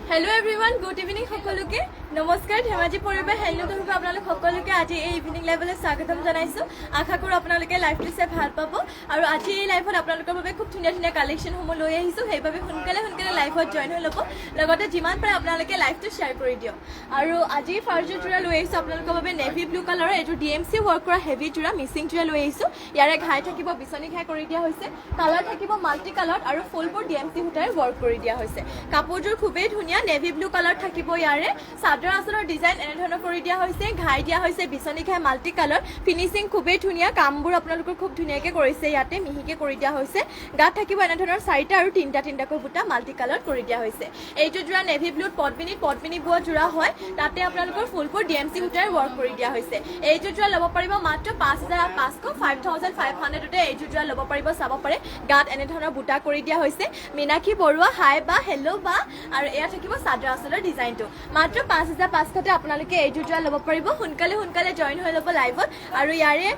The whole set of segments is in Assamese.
हेलो एवरीवन गुड इवनिंग सकलोके नमस्कार धेमाजी परिवेश हेल्लो धरब आपनालोक सकलोके আজি এই ইভিনিং লাইভলে স্বাগতম জানাইছো আশা কৰো আপোনালোকে লাইভটো চাই ভাল পাব আৰু আজি এই লাইভত আপোনালোকৰ বাবে খুব ধুনীয়া ধুনীয়া কালেকশন সমূহ লৈ আহিছো সেইবাবে সোনকালে লাইভত জয়েন হৈ ল'ব লগতে যিমান পাৰে আপোনালোকে লাইভটো শেয়াৰ কৰি দিও আৰু আজি ফাৰ্ষ্ট জোৰা লৈ আহিছো আপোনালোকৰ বাবে নেভি ব্লু কালাৰৰ এটো ডিএমসি ওয়াৰ্ক কৰা হেভি জোৰা মিসিং জোৰা লৈ আহিছো ইয়াৰে ঘাই থাকিব বিছনি ঘাই কৰি দিয়া হৈছে কালাৰ থাকিব মাল্টি কালাৰ আৰু ফুলবোৰ ডিএমসি হুটাৰ ওয়াৰ্ক কৰি দিয়া হৈছে কাপোৰযোৰ খুবেই ধুনীয়া নেভি ব্লু কালাৰ থাকিব ইয়াৰে সাদৰ আসলৰ ডিজাইন এনে ধৰণৰ কৰি দিয়া হৈছে ঘাই দিয়া হৈছে বিছনি ঘাই মাল্টি কালাৰ ফিনিশিং খুবেই ধুনীয়া কামবোৰ আপোনালোকৰ খুব ধুনীয়াকৈ কৰিছে ইয়াতে মিহিকে কৰি দিয়া হৈছে গাত থাকিব এনে ধৰণৰ চাৰিটা আৰু তিনটাকৈ বুটা মাল্টি কালাৰ কৰি দিয়া হৈছে এইটো জোৰা নেভি ব্লুত পদ্মিনী বুৱা জোৰা হয় তাতে আপোনালোকৰ ফুলবোৰ ডিএমসি হুটাৰ ওয়াৰ্ক কৰি দিয়া হৈছে এইটো জোৰা ল'ব পাৰিব মাত্ৰ 5500 তে এইটো জোৰা ল'ব পাৰিব চাব পাৰে গাত এনে ধৰণৰ বুটা কৰি দিয়া হৈছে মিনাক্ষী বৰুৱা হাই বা হেল্লো বা আৰু এয়া থাকিব সাদৰ আসলৰ ডিজাইনটো মাত্ৰ 5500 তে আপোনালোকে এইটো জোৰা ল'ব পাৰিব সোনকালে জয়েন হৈ ল'ব লাইভত আৰু ইয়াৰে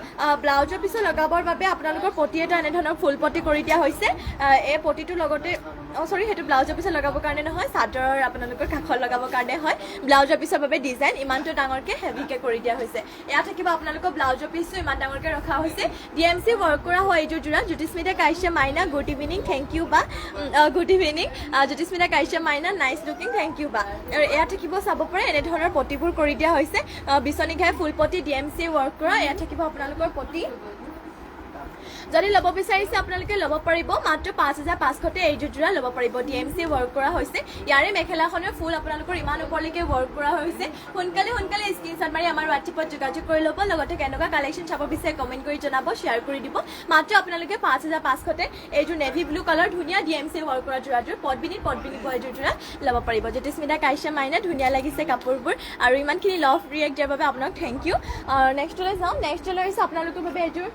ব্লাউজৰ পিছত লগাবৰ বাবে আপোনালোকৰ পটি এটা এনে ধৰণৰ ফুল পটি কৰি দিয়া হৈছে এই পটিটোৰ লগতে সৰি হেতু ব্লাউজৰ পিছত লগাবৰ কাৰণে নহয় সাদৰ আপোনালোকৰ কাখৰ লগাবৰ কাৰণে হয় ব্লাউজৰ পিছৰ বাবে ডিজাইন ইমানটো ডাঙৰকে হেভিকে কৰি দিয়া হৈছে এয়া থাকিব আপোনালোকৰ ব্লাউজৰ পিছটো ইমান ডাঙৰকে ৰখা হৈছে ডিএমসি ওয়াৰ্ক কৰা হয় এইটো জোৰা জ্যোতিস্মিতা কাশ্যপ মাইনা গুড ইভিনিং থ্যাংক ইউ বা গুড ইভিনিং জ্যোতিস্মিতা কাশ্যপ মাইনা নাইস লুকিং থ্যাংক ইউ বা আৰু এয়া থাকিব চাব পাৰে এনে ধৰণৰ পটিবোৰ কৰি দিয়া হৈছে বিছনি ঘাই ফুল পটি ডিএমসি ওয়াৰ্ক কৰা এয়া থাকিব আপোনালোকৰ পটি যদি ল'ব বিচাৰিছে আপোনালোকে ল'ব পাৰিব মাত্ৰ 5500 তে এই জোৰা ল'ব পাৰিব ডিএমসি ওয়াৰ্ক কৰা হৈছে ইয়াৰে মেখেলাখনৰ ফুল আপোনালোকৰ ইমান ওপৰলৈকে ওয়াৰ্ক কৰা হৈছে সোনকালে স্ক্ৰিনশ্বট মাৰি আমাৰ WhatsAppত যোগাযোগ কৰি ল'ব লগতে কেনেকুৱা কালেকশন চাব বিচাৰে কমেন্ট কৰি জনাব শেয়াৰ কৰি দিব মাত্ৰ আপোনালোকে 5500 তে এই নেভি ব্লু কালাৰ ধুনীয়া ডিএমসি ওয়াৰ্ক কৰা জোৰাটো পদ্মিনী বয় জোৰা ল'ব পাৰিব জ্যোতিস্মিতা কাশ্যপ মাইনা ধুনীয়া লাগিছে কাপোৰবোৰ আৰু ইমানখিনি লভ ৰিয়েক্ট দিয়াৰ বাবে আপোনাক থ্যাংক ইউ নেক্সটলৈ যাওঁ নেক্সটলৈ আহিছে আপোনালোকৰ বাবে এযোৰ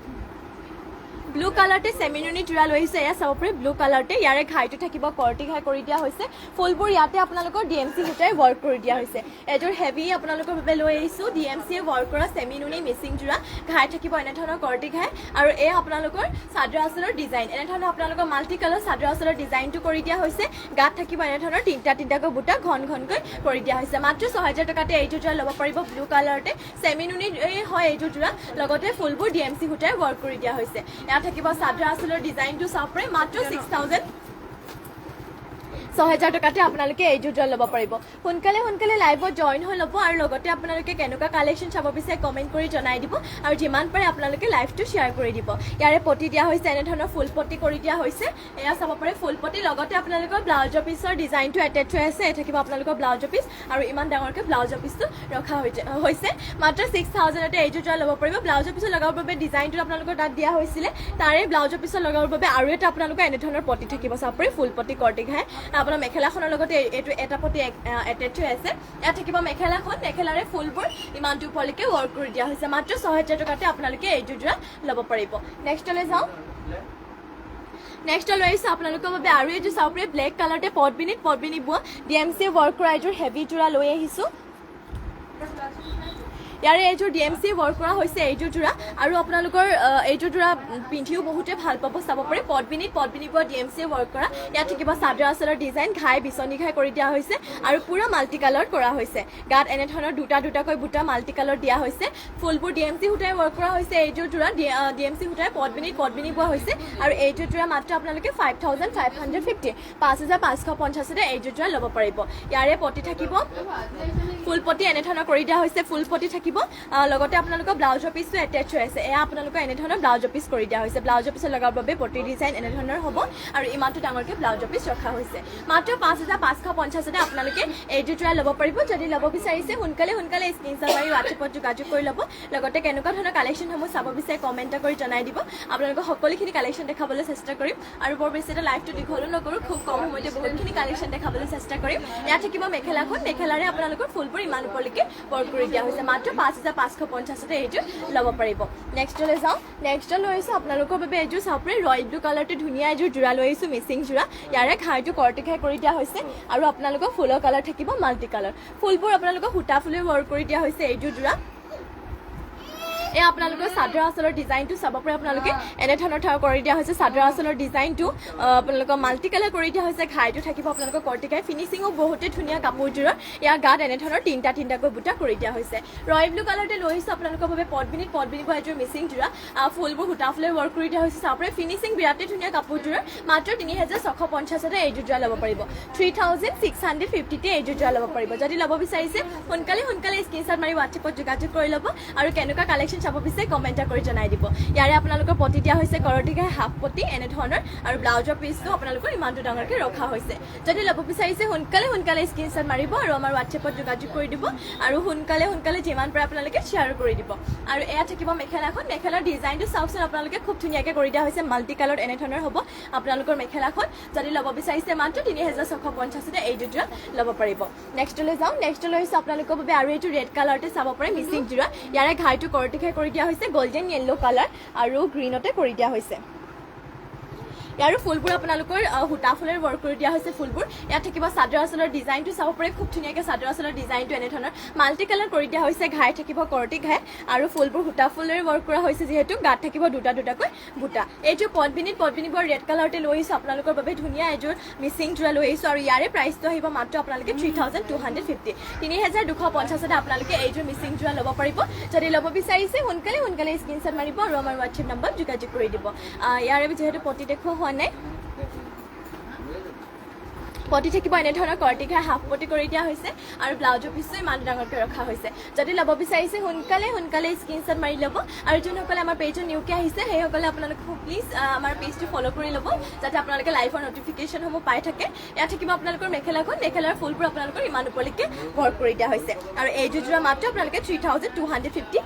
ব্লু কালাৰতে সেমিনুনি জোৰা লৈছে এয়া চাব পাৰে ব্লু কালাৰতে ইয়াৰে ঘাইটো থাকিব কৰ্টি ঘাই কৰি দিয়া হৈছে ফুলবোৰ ইয়াতে আপোনালোকৰ ডিএমসি হুটাই ওয়াৰ্ক কৰি দিয়া হৈছে এযোৰ হেভি আপোনালোকৰ বাবে লৈ আহিছো ডিএমসি ওয়াৰ্ক কৰা সেমিনুনি মিসিং জোৰা ঘাই থাকিব এনে ধৰণৰ কৰ্টি ঘাই আৰু এই আপোনালোকৰ সাদৰ আসলৰ ডিজাইন এনে ধৰণৰ আপোনালোকৰ মাল্টি কালাৰ সাদৰ আসলৰ ডিজাইনটো কৰি দিয়া হৈছে গাত থাকিব এনে ধৰণৰ তিনটাকৈ বুটা ঘনকৈ কৰি দিয়া হৈছে মাত্ৰ 6000 টকাতে এইটো জোৰা ল'ব পাৰিব ব্লু কালাৰতে সেমিনুনি হয় এইটো জোৰা লগতে ফুলবোৰ ডিএমসি হুটাই ওয়াৰ্ক কৰি দিয়া হৈছে থাকিব সাদৰ আসলৰ ডিজাইনটো চাপৰে মাত্ৰ 6000 টকাতে আপোনালোকে এই জোৰা ল'ব পাৰিব সোনকালে লাইভত জয়েন হৈ ল'ব আৰু লগতে আপোনালোকে কেনেকুৱা কালেকশন চাব বিচাৰে কমেন্ট কৰি জনাই দিব আৰু যিমান পাৰে আপোনালোকে লাইভটো শেয়াৰ কৰি দিব ইয়াৰে পটি দিয়া হৈছে এনে ধৰণৰ ফুল পটি কৰি দিয়া হৈছে এয়া চাব পাৰে ফুল পটি লগতে আপোনালোকৰ ব্লাউজৰ পিছৰ ডিজাইনটো এটেচ হৈ আছে এই থাকিব আপোনালোকৰ ব্লাউজৰ পিছ আৰু ইমান ডাঙৰকে ব্লাউজৰ পিছটো ৰখা হৈছে মাত্ৰ 6000 তে এই জোৰা ল'ব পাৰিব ব্লাউজৰ পিছত লগাবৰ বাবে ডিজাইনটো আপোনালোকৰ তাত দিয়া হৈছিল তাৰে ব্লাউজৰ পিছত লগাবৰ বাবে আৰু এটা আপোনালোকৰ এনে ধৰণৰ পটি থাকিব চাব পাৰে ফুল পটি কৰ্টি ঘাই আপোনাৰ মেখেলাখনৰ লগতে এইটো এটা পটি এটেচ হৈ আছে এয়া থাকিব মেখেলাৰে ফুলবোৰ ইমানটো ওপৰলৈকে ওয়াৰ্ক কৰি দিয়া হৈছে মাত্ৰ 6000 টকাতে আপোনালোকে এই জোৰা ল'ব পাৰিব নেক্সটলৈ যাওঁ নেক্সট লৈ আহিছো আপোনালোকৰ বাবে আৰু এইযোৰ চাব পাৰে ব্লেক কালাৰতে পদ্মিনী বুৱা ডিএমসি ওয়াৰ্ক কৰা এইযোৰ হেভি জোৰা লৈ আহিছো ইয়াৰে এইযোৰ ডিএমসি ওয়াৰ্ক কৰা হৈছে এইযোৰ জোৰা আৰু আপোনালোকৰ এইযোৰ জোৰা পিন্ধিও বহুতে ভাল পাব চাব পাৰে পদ্মিনী বুৱা ডিএমসি ওয়াৰ্ক কৰা ইয়াত থাকিব সাদৰ আসলৰ ডিজাইন ঘাই বিছনি ঘাই কৰি দিয়া হৈছে আৰু পুৰা মাল্টি কালাৰ কৰা হৈছে গাত এনে ধৰণৰ দুটাকৈ বুটা মাল্টি কালাৰ দিয়া হৈছে ফুলবোৰ ডিএমসি হুটাই ওয়াৰ্ক কৰা হৈছে এইযোৰ জোৰা ডিএমসি হুটাই পদ্মিনী বুৱা হৈছে আৰু এইযোৰ জোৰা মাত্ৰ আপোনালোকে 5550 5550 তে এইযোৰ জোৰা ল'ব পাৰিব ইয়াৰে পটি থাকিব ফুল পটি এনে ধৰণৰ কৰি দিয়া হৈছে ফুল পটি থাকিব লগতে আপোনালোকৰ ব্লাউজৰ পিছটো এটেচ হৈ আছে এয়া আপোনালোকৰ এনে ধৰণৰ ব্লাউজৰ পিছ কৰি দিয়া হৈছে ব্লাউজৰ পিছত লগাবৰ বাবে পটি ডিজাইন এনে ধৰণৰ হ'ব আৰু ইমানটো ডাঙৰকে ব্লাউজৰ পিছ ৰখা হৈছে মাত্ৰ 5550 তে আপোনালোকে এই জোৰা ল'ব পাৰিব যদি ল'ব বিচাৰিছে সোনকালে স্ক্ৰিনশ্বট মাৰি WhatsAppত যোগাযোগ কৰি ল'ব লগতে কেনেকুৱা ধৰণৰ কালেকশনসমূহ চাব বিচাৰে কমেন্ট কৰি জনাই দিব আপোনালোকক সকলোখিনি কালেকশন দেখাবলৈ চেষ্টা কৰিম আৰু বৰ বেছি এটা লাইভটো দীঘল নকৰো খুব কম সময়তে বহুতখিনি কালেকশন দেখাবলৈ চেষ্টা কৰিম ইয়াত থাকিব মেখেলাৰে আপোনালোকৰ ফুলবোৰ ইমান ওপৰলৈকে ওয়াৰ্ক কৰি দিয়া হৈছে মাত্ৰ 5550 তে এইযোৰ ল'ব পাৰিব নেক্সটলৈ যাওঁ নেক্সট লৈ আহিছো আপোনালোকৰ বাবে এইযোৰ চাব পাৰে ৰয়েল ব্লু কালাৰতে ধুনীয়া এইযোৰ জোৰা লৈ আহিছো মিসিং জোৰা ইয়াৰে ঘাইটো কৰ্টি ঘাই কৰি দিয়া হৈছে আৰু আপোনালোকৰ ফুলৰ কালাৰ থাকিব মাল্টি কালাৰ ফুলবোৰ আপোনালোকৰ হুটা ফুলে ওয়াৰ্ক কৰি দিয়া হৈছে এইযোৰ জোৰা এয়া আপোনালোকৰ চাদৰ আঁচলৰ ডিজাইনটো চাব পাৰে আপোনালোকে এনেধৰণৰ কৰি দিয়া হৈছে চাদৰ আঁচলৰ ডিজাইনটো আপোনালোকৰ মাল্টি কালাৰ কৰি দিয়া হৈছে ঘাইটো থাকিব আপোনালোকৰ কৰ্টিকাই ফিনিচিঙো বহুতে ধুনীয়া কাপোৰযোৰৰ ইয়াৰ গাত এনেধৰণৰ তিনিটাকৈ বুটা কৰি দিয়া হৈছে ৰয়েল ব্লু কালাৰতে লৈ আহিছোঁ আপোনালোকৰ বাবে পদ্মিনী এযোৰ মিচিং যোৰা ফুলবোৰ সূতা ফুলেৰে ৱৰ্ক কৰি দিয়া হৈছে চাব পাৰে ফিনিচিং বিৰাটেই ধুনীয়া কাপোৰযোৰৰ মাত্ৰ 3650 এইযোৰ যোৰা ল'ব পাৰিব 3650 এইযোৰ যোৰা ল'ব পাৰিব যদি ল'ব বিচাৰিছে সোনকালে স্ক্ৰীনশ্বট মাৰি হোৱাটছএপত যোগাযোগ কৰি ল'ব আৰু কেনেকুৱা কালেকশ্যন চাব বিচাৰে কমেণ্ট কৰি জনাই দিব ইয়াৰে আপোনালোকৰ পতি দিয়া হৈছে কৰটিঘাই হাফ পতি এনেধৰণৰ আৰু ব্লাউজৰ পিচটো আপোনালোকৰ ইমানটো ডাঙৰকৈ ৰখা হৈছে যদি ল'ব বিচাৰিছে সোনকালে স্ক্ৰীনশ্বট মাৰিব আৰু আমাৰ হোৱাটছএপত যোগাযোগ কৰি দিব আৰু সোনকালে যিমান পাৰে আপোনালোকে শ্বেয়াৰ কৰি দিব আৰু এয়া থাকিব মেখেলাখন মেখেলাৰ ডিজাইনটো চাওকচোন আপোনালোকে খুব ধুনীয়াকৈ কৰি দিয়া হৈছে মাল্টি কালাৰত এনেধৰণৰ হ'ব আপোনালোকৰ মেখেলাখন যদি ল'ব বিচাৰিছে মাত্ৰ 3650 এইযোৰ যোৰা ল'ব পাৰিব নেক্সটলৈ যাওঁ নেক্সটলৈ হৈছে আপোনালোকৰ বাবে আৰু এইটো ৰেড কালাৰতে চাব পাৰে মিচিং যোৰা ইয়াৰে ঘাইটো কৰটিঘাই কৰি দিয়া হৈছে গোল্ডেন য়েল্লো কালাৰ আৰু গ্ৰীণতে কৰি দিয়া হৈছে ইয়াৰো ফুলবোৰ আপোনালোকৰ সূতা ফুলেৰে ৱৰ্ক কৰি দিয়া হৈছে ফুলবোৰ ইয়াত থাকিব চাদৰ আঁচলৰ ডিজাইনটো চাব পাৰে খুব ধুনীয়াকৈ চাদৰ আঁচলৰ ডিজাইনটো এনেধৰণৰ মাল্টি কালাৰ কৰি দিয়া হৈছে ঘাই থাকিব কৰটি ঘাই আৰু ফুলবোৰ সূতা ফুলেৰে ৱৰ্ক কৰা হৈছে যিহেতু গাত থাকিব দুটাকৈ বুটা এইযোৰ পদ্মিনীবোৰ ৰেড কালাৰতে লৈ আহিছোঁ আপোনালোকৰ বাবে ধুনীয়া এযোৰ মিচিং যোৰা লৈ আহিছোঁ আৰু ইয়াৰে প্ৰাইচটো আহিব মাত্ৰ আপোনালোকে 3250 3250 আপোনালোকে এইযোৰ মিচিং যোৰা ল'ব পাৰিব যদি ল'ব বিচাৰিছে সোনকালে স্ক্ৰীনশ্বট মাৰিব আৰু আমাৰ হোৱাটছএপ নম্বৰত যোগাযোগ কৰি দিব ইয়াৰে যিহেতু পতি দেখুওৱা হোৱা নাই পতি থাকিব এনেধৰণৰ কৰ্টিঘাই হাফ পতি কৰি দিয়া হৈছে আৰু ব্লাউজৰ পিছটো ইমান ডাঙৰকৈ ৰখা হৈছে যদি ল'ব বিচাৰিছে সোনকালে স্ক্ৰীনশ্বট মাৰি ল'ব আৰু যোনসকলে আমাৰ পেজত নিউকৈ আহিছে সেইসকলে আপোনালোকে প্লিজ আমাৰ পেজটো ফ'ল' কৰি ল'ব যাতে আপোনালোকে লাইভৰ নটিফিকেশ্যনসমূহ পাই থাকে ইয়াত থাকিব আপোনালোকৰ মেখেলাৰ ফুলবোৰ আপোনালোকৰ ইমান ওপৰলৈকে ৱৰ্ক কৰি দিয়া হৈছে আৰু এইযোৰ যোৰা মাত্ৰ আপোনালোকে 3250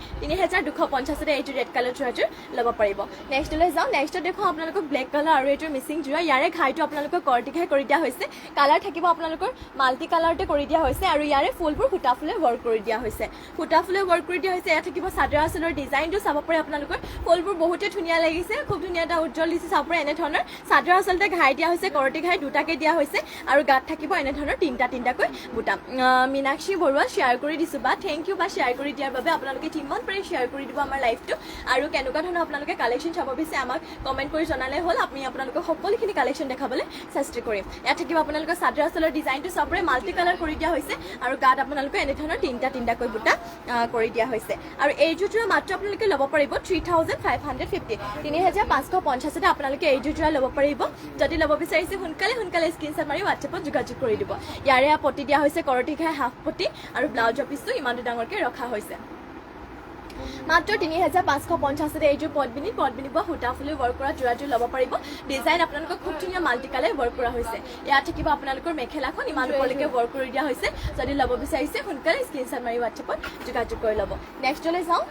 3250 এইযোৰ ৰেড কালাৰ যোৰাযোৰ ল'ব পাৰিব নেক্সটলৈ যাওঁ নেক্সটত দেখুৱাওঁ আপোনালোকক ব্লেক কালাৰ আৰু এইযোৰ মিচিং যোৰা ইয়াৰে ঘাইটো আপোনালোকৰ কৰ্টিঘাই কৰি দিয়া হৈছে কালাৰ থাকিব আপোনালোকৰ মাল্টি কালাৰতে কৰি দিয়া হৈছে আৰু ইয়াৰে ফুলবোৰ সূতা ফুলে ৱৰ্ক কৰি দিয়া হৈছে ইয়াত থাকিব চাদৰ আঁচলৰ ডিজাইনটো চাব পাৰে আপোনালোকৰ ফুলবোৰ বহুতে ধুনীয়া লাগিছে খুব ধুনীয়া এটা উজ্জ্বল দিছে চাব পাৰে এনেধৰণৰ চাদৰ আঁচলতে ঘাই দিয়া হৈছে কৰটি ঘাই দুটাকে দিয়া হৈছে আৰু গাত থাকিব এনেধৰণৰ তিনিটাকৈ বুটা মীনাক্ষী বৰুৱা শ্বেয়াৰ কৰি দিছোঁ বা থেংক ইউ বা শ্বেয়াৰ কৰি দিয়াৰ বাবে আপোনালোকে যিমান পাৰে শ্বেয়াৰ কৰি দিব আমাৰ লাইভটো আৰু কেনেকুৱা ধৰণৰ আপোনালোকে কালেকশ্যন চাব বিচাৰে আমাক কমেণ্ট কৰি জনালে হ'ল আমি আপোনালোকক সকলোখিনি কালেকশ্যন দেখাবলৈ চেষ্টা কৰিম ইয়াত থাকিব আপোনালোকৰ চাদৰ আঁচলৰ ডিজাইনটো চাব পাৰে মাল্টি কালাৰ কৰি দিয়া হৈছে আৰু গাত আপোনালোকে এনেধৰণৰ তিনিটাকৈ বুটা কৰি দিয়া হৈছে আৰু এইযোৰ যোৰা মাত্ৰ আপোনালোকে ল'ব পাৰিব 3550 3550 আপোনালোকে এইযোৰ যোৰা ল'ব পাৰিব যদি ল'ব বিচাৰিছে সোনকালে স্ক্ৰীনশ্বট মাৰি হোৱাটছএপত যোগাযোগ কৰি দিব ইয়াৰে পতি দিয়া হৈছে কৰটিঘাই হাফ পতি আৰু ব্লাউজৰ পিচটো ইমানটো ডাঙৰকৈ ৰখা হৈছে মাত্ৰ 3550 এইযোৰ পদ্মিনী বা সূতা ফুলে ৱৰ্ক কৰা যোৰাযোৰ ল'ব পাৰিব ডিজাইন আপোনালোকক খুব ধুনীয়া মাল্টি কালাৰ ৱৰ্ক কৰা হৈছে ইয়াত থাকিব আপোনালোকৰ মেখেলাখন ইমান ওপৰলৈকে ৱৰ্ক কৰি দিয়া হৈছে যদি ল'ব বিচাৰিছে সোনকালে স্ক্ৰীনশ্বট মাৰি হোৱাটছএপত যোগাযোগ কৰি ল'ব নেক্সটলৈ যাওঁ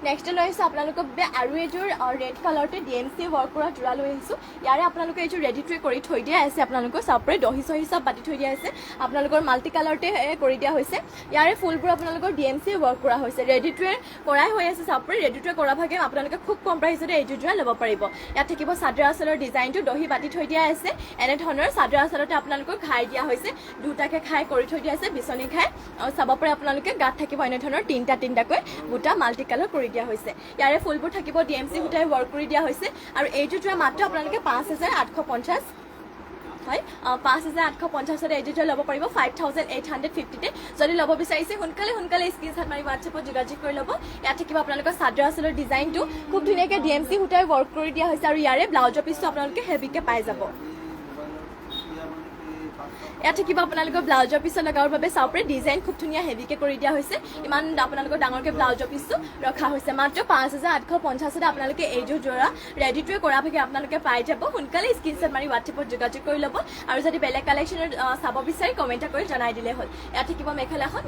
নেক্সটলৈ আহিছোঁ আপোনালোকৰ বাবে আৰু এইযোৰ ৰেড কালাৰতে DMC ৱৰ্ক কৰা যোৰা লৈ আহিছোঁ ইয়াৰে আপোনালোকে এইযোৰ ৰেডি টু কৰি থৈ দিয়া আছে আপোনালোকৰ চাব পাৰে দহি চহি চব বাতি থৈ দিয়া আছে আপোনালোকৰ মাল্টি কালাৰতে কৰি দিয়া হৈছে ইয়াৰে ফুলবোৰ আপোনালোকৰ DMC ৱৰ্ক কৰা হৈছে ৰেডি টু কৰাই হৈ আছে চাব পাৰে ৰেডি টু কৰা ভাগে আপোনালোকে খুব কম প্ৰাইচতে এইযোৰ যোৰা ল'ব পাৰিব ইয়াত থাকিব চাদৰ আঁচলৰ ডিজাইনটো দহি বাতি থৈ দিয়া আছে এনেধৰণৰ চাদৰ আঁচলতে আপোনালোকক ঘাই দিয়া হৈছে দুটাকৈ ঘাই কৰি থৈ দিয়া আছে বিচনী ঘাই আৰু চাব পাৰে আপোনালোকে গাত থাকিব এনেধৰণৰ তিনিটাকৈ বুটা মাল্টি কালাৰ কৰি দিয়া হৈছে ইয়াৰে ফুলবোৰ থাকিব DMC সূতাৰে ৱৰ্ক কৰি দিয়া হৈছে আৰু এইযোৰ যোৰা মাত্ৰ আপোনালোকে 5850 হয় 5850 এইযোৰ ল'ব পাৰিব 5850 যদি ল'ব বিচাৰিছে সোনকালে স্ক্ৰীনশ্বট মাৰি হোৱাটছএপত যোগাযোগ কৰি ল'ব ইয়াত থাকিব আপোনালোকৰ চাদৰ আঁচলৰ ডিজাইনটো খুব ধুনীয়াকৈ DMC সূতাৰে ৱৰ্ক কৰি দিয়া হৈছে আৰু ইয়াৰে ব্লাউজৰ পিচটো আপোনালোকে হেভিকৈ পাই যাব ইয়াত থাকিব আপোনালোকৰ ব্লাউজৰ পিছত লগাবৰ বাবে চাব পাৰে ডিজাইন খুব ধুনীয়া হেভিকৈ কৰি দিয়া হৈছে ইমান আপোনালোকৰ ডাঙৰকৈ ব্লাউজৰ পিচটো ৰখা হৈছে মাত্ৰ 5850 আপোনালোকে এইযোৰ যোৰা ৰেডি টু কৰা ভাগে আপোনালোকে পাই যাব সোনকালে স্ক্ৰীনশ্বট মাৰি হোৱাটছএপত যোগাযোগ কৰি ল'ব আৰু যদি বেলেগ কালেকশ্যনৰ চাব বিচাৰি কমেণ্ট কৰি জনাই দিলে হ'ল ইয়াত থাকিব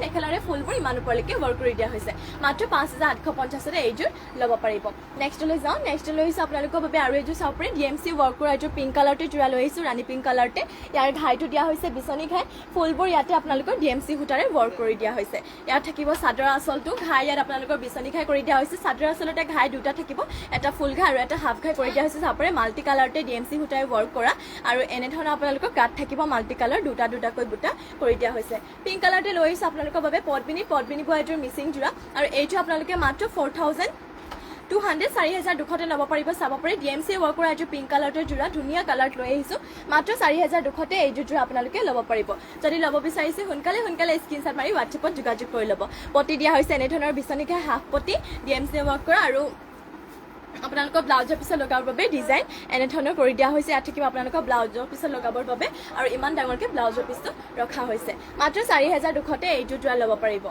মেখেলাৰে ফুলবোৰ ইমান ওপৰলৈকে ৱৰ্ক কৰি দিয়া হৈছে মাত্ৰ 5850 এইযোৰ ল'ব পাৰিব নেক্সটলৈ যাওঁ নেক্সটলৈ হৈছে আপোনালোকৰ বাবে আৰু এইযোৰ চাব পাৰে DMC ৱৰ্ক কৰা এইযোৰ পিংক কালাৰতে যোৰা লৈ আহিছোঁ ৰাণী পিংক কালাৰতে ইয়াৰ ঘাইটো দিয়া হৈছে বিচনী ঘাই ফুলবোৰ ইয়াতে আপোনালোকৰ DMC সূতাৰে ৱৰ্ক কৰি দিয়া হৈছে ইয়াত থাকিব চাদৰ আঁচলটো ঘাই ইয়াত আপোনালোকৰ বিচনী ঘাই কৰি দিয়া হৈছে চাদৰ আঁচলতে ঘাই দুটা থাকিব এটা ফুল ঘাই আৰু এটা হাফ ঘাই কৰি দিয়া হৈছে চাপৰে মাল্টি কালাৰতে DMC সূতাৰে ৱৰ্ক কৰা আৰু এনে ধৰণৰ আপোনালোকৰ গাত থাকিব মাল্টি কালাৰ দুটা দুটাকৈ বুটা কৰি দিয়া হৈছে পিংক কালাৰতে লৈ আহিছে আপোনালোকৰ বাবে পদ্মিনী পোৱা এযোৰ মিচিং জোৰা আৰু এইটো আপোনালোকে মাত্ৰ 4200 4200 ল'ব পাৰিব চাব পাৰি DMC ৱৰ্ক কৰা এযোৰ পিংক কালাৰৰ জোৰা ধুনীয়া কালাৰ লৈ আহিছোঁ মাত্ৰ 4200 এইযোৰ জোৰা আপোনালোকে ল'ব পাৰিব যদি ল'ব বিচাৰিছে সোনকালে স্ক্ৰীনশ্বট মাৰি হোৱাটছএপত যোগাযোগ কৰি ল'ব পটি দিয়া হৈছে এনে ধৰণৰ বিচনী ঘাই হাফ পটি DMC ৱৰ্ক কৰা আৰু আপোনালোকৰ ব্লাউজৰ পিছত লগাবৰ বাবে ডিজাইন এনে ধৰণৰ কৰি দিয়া হৈছে ইয়াত থাকিব আপোনালোকৰ ব্লাউজৰ পিছত লগাবৰ বাবে আৰু ইমান ডাঙৰকৈ ব্লাউজৰ পিছটো ৰখা হৈছে মাত্ৰ 4200 এইযোৰ জোৰা ল'ব পাৰিব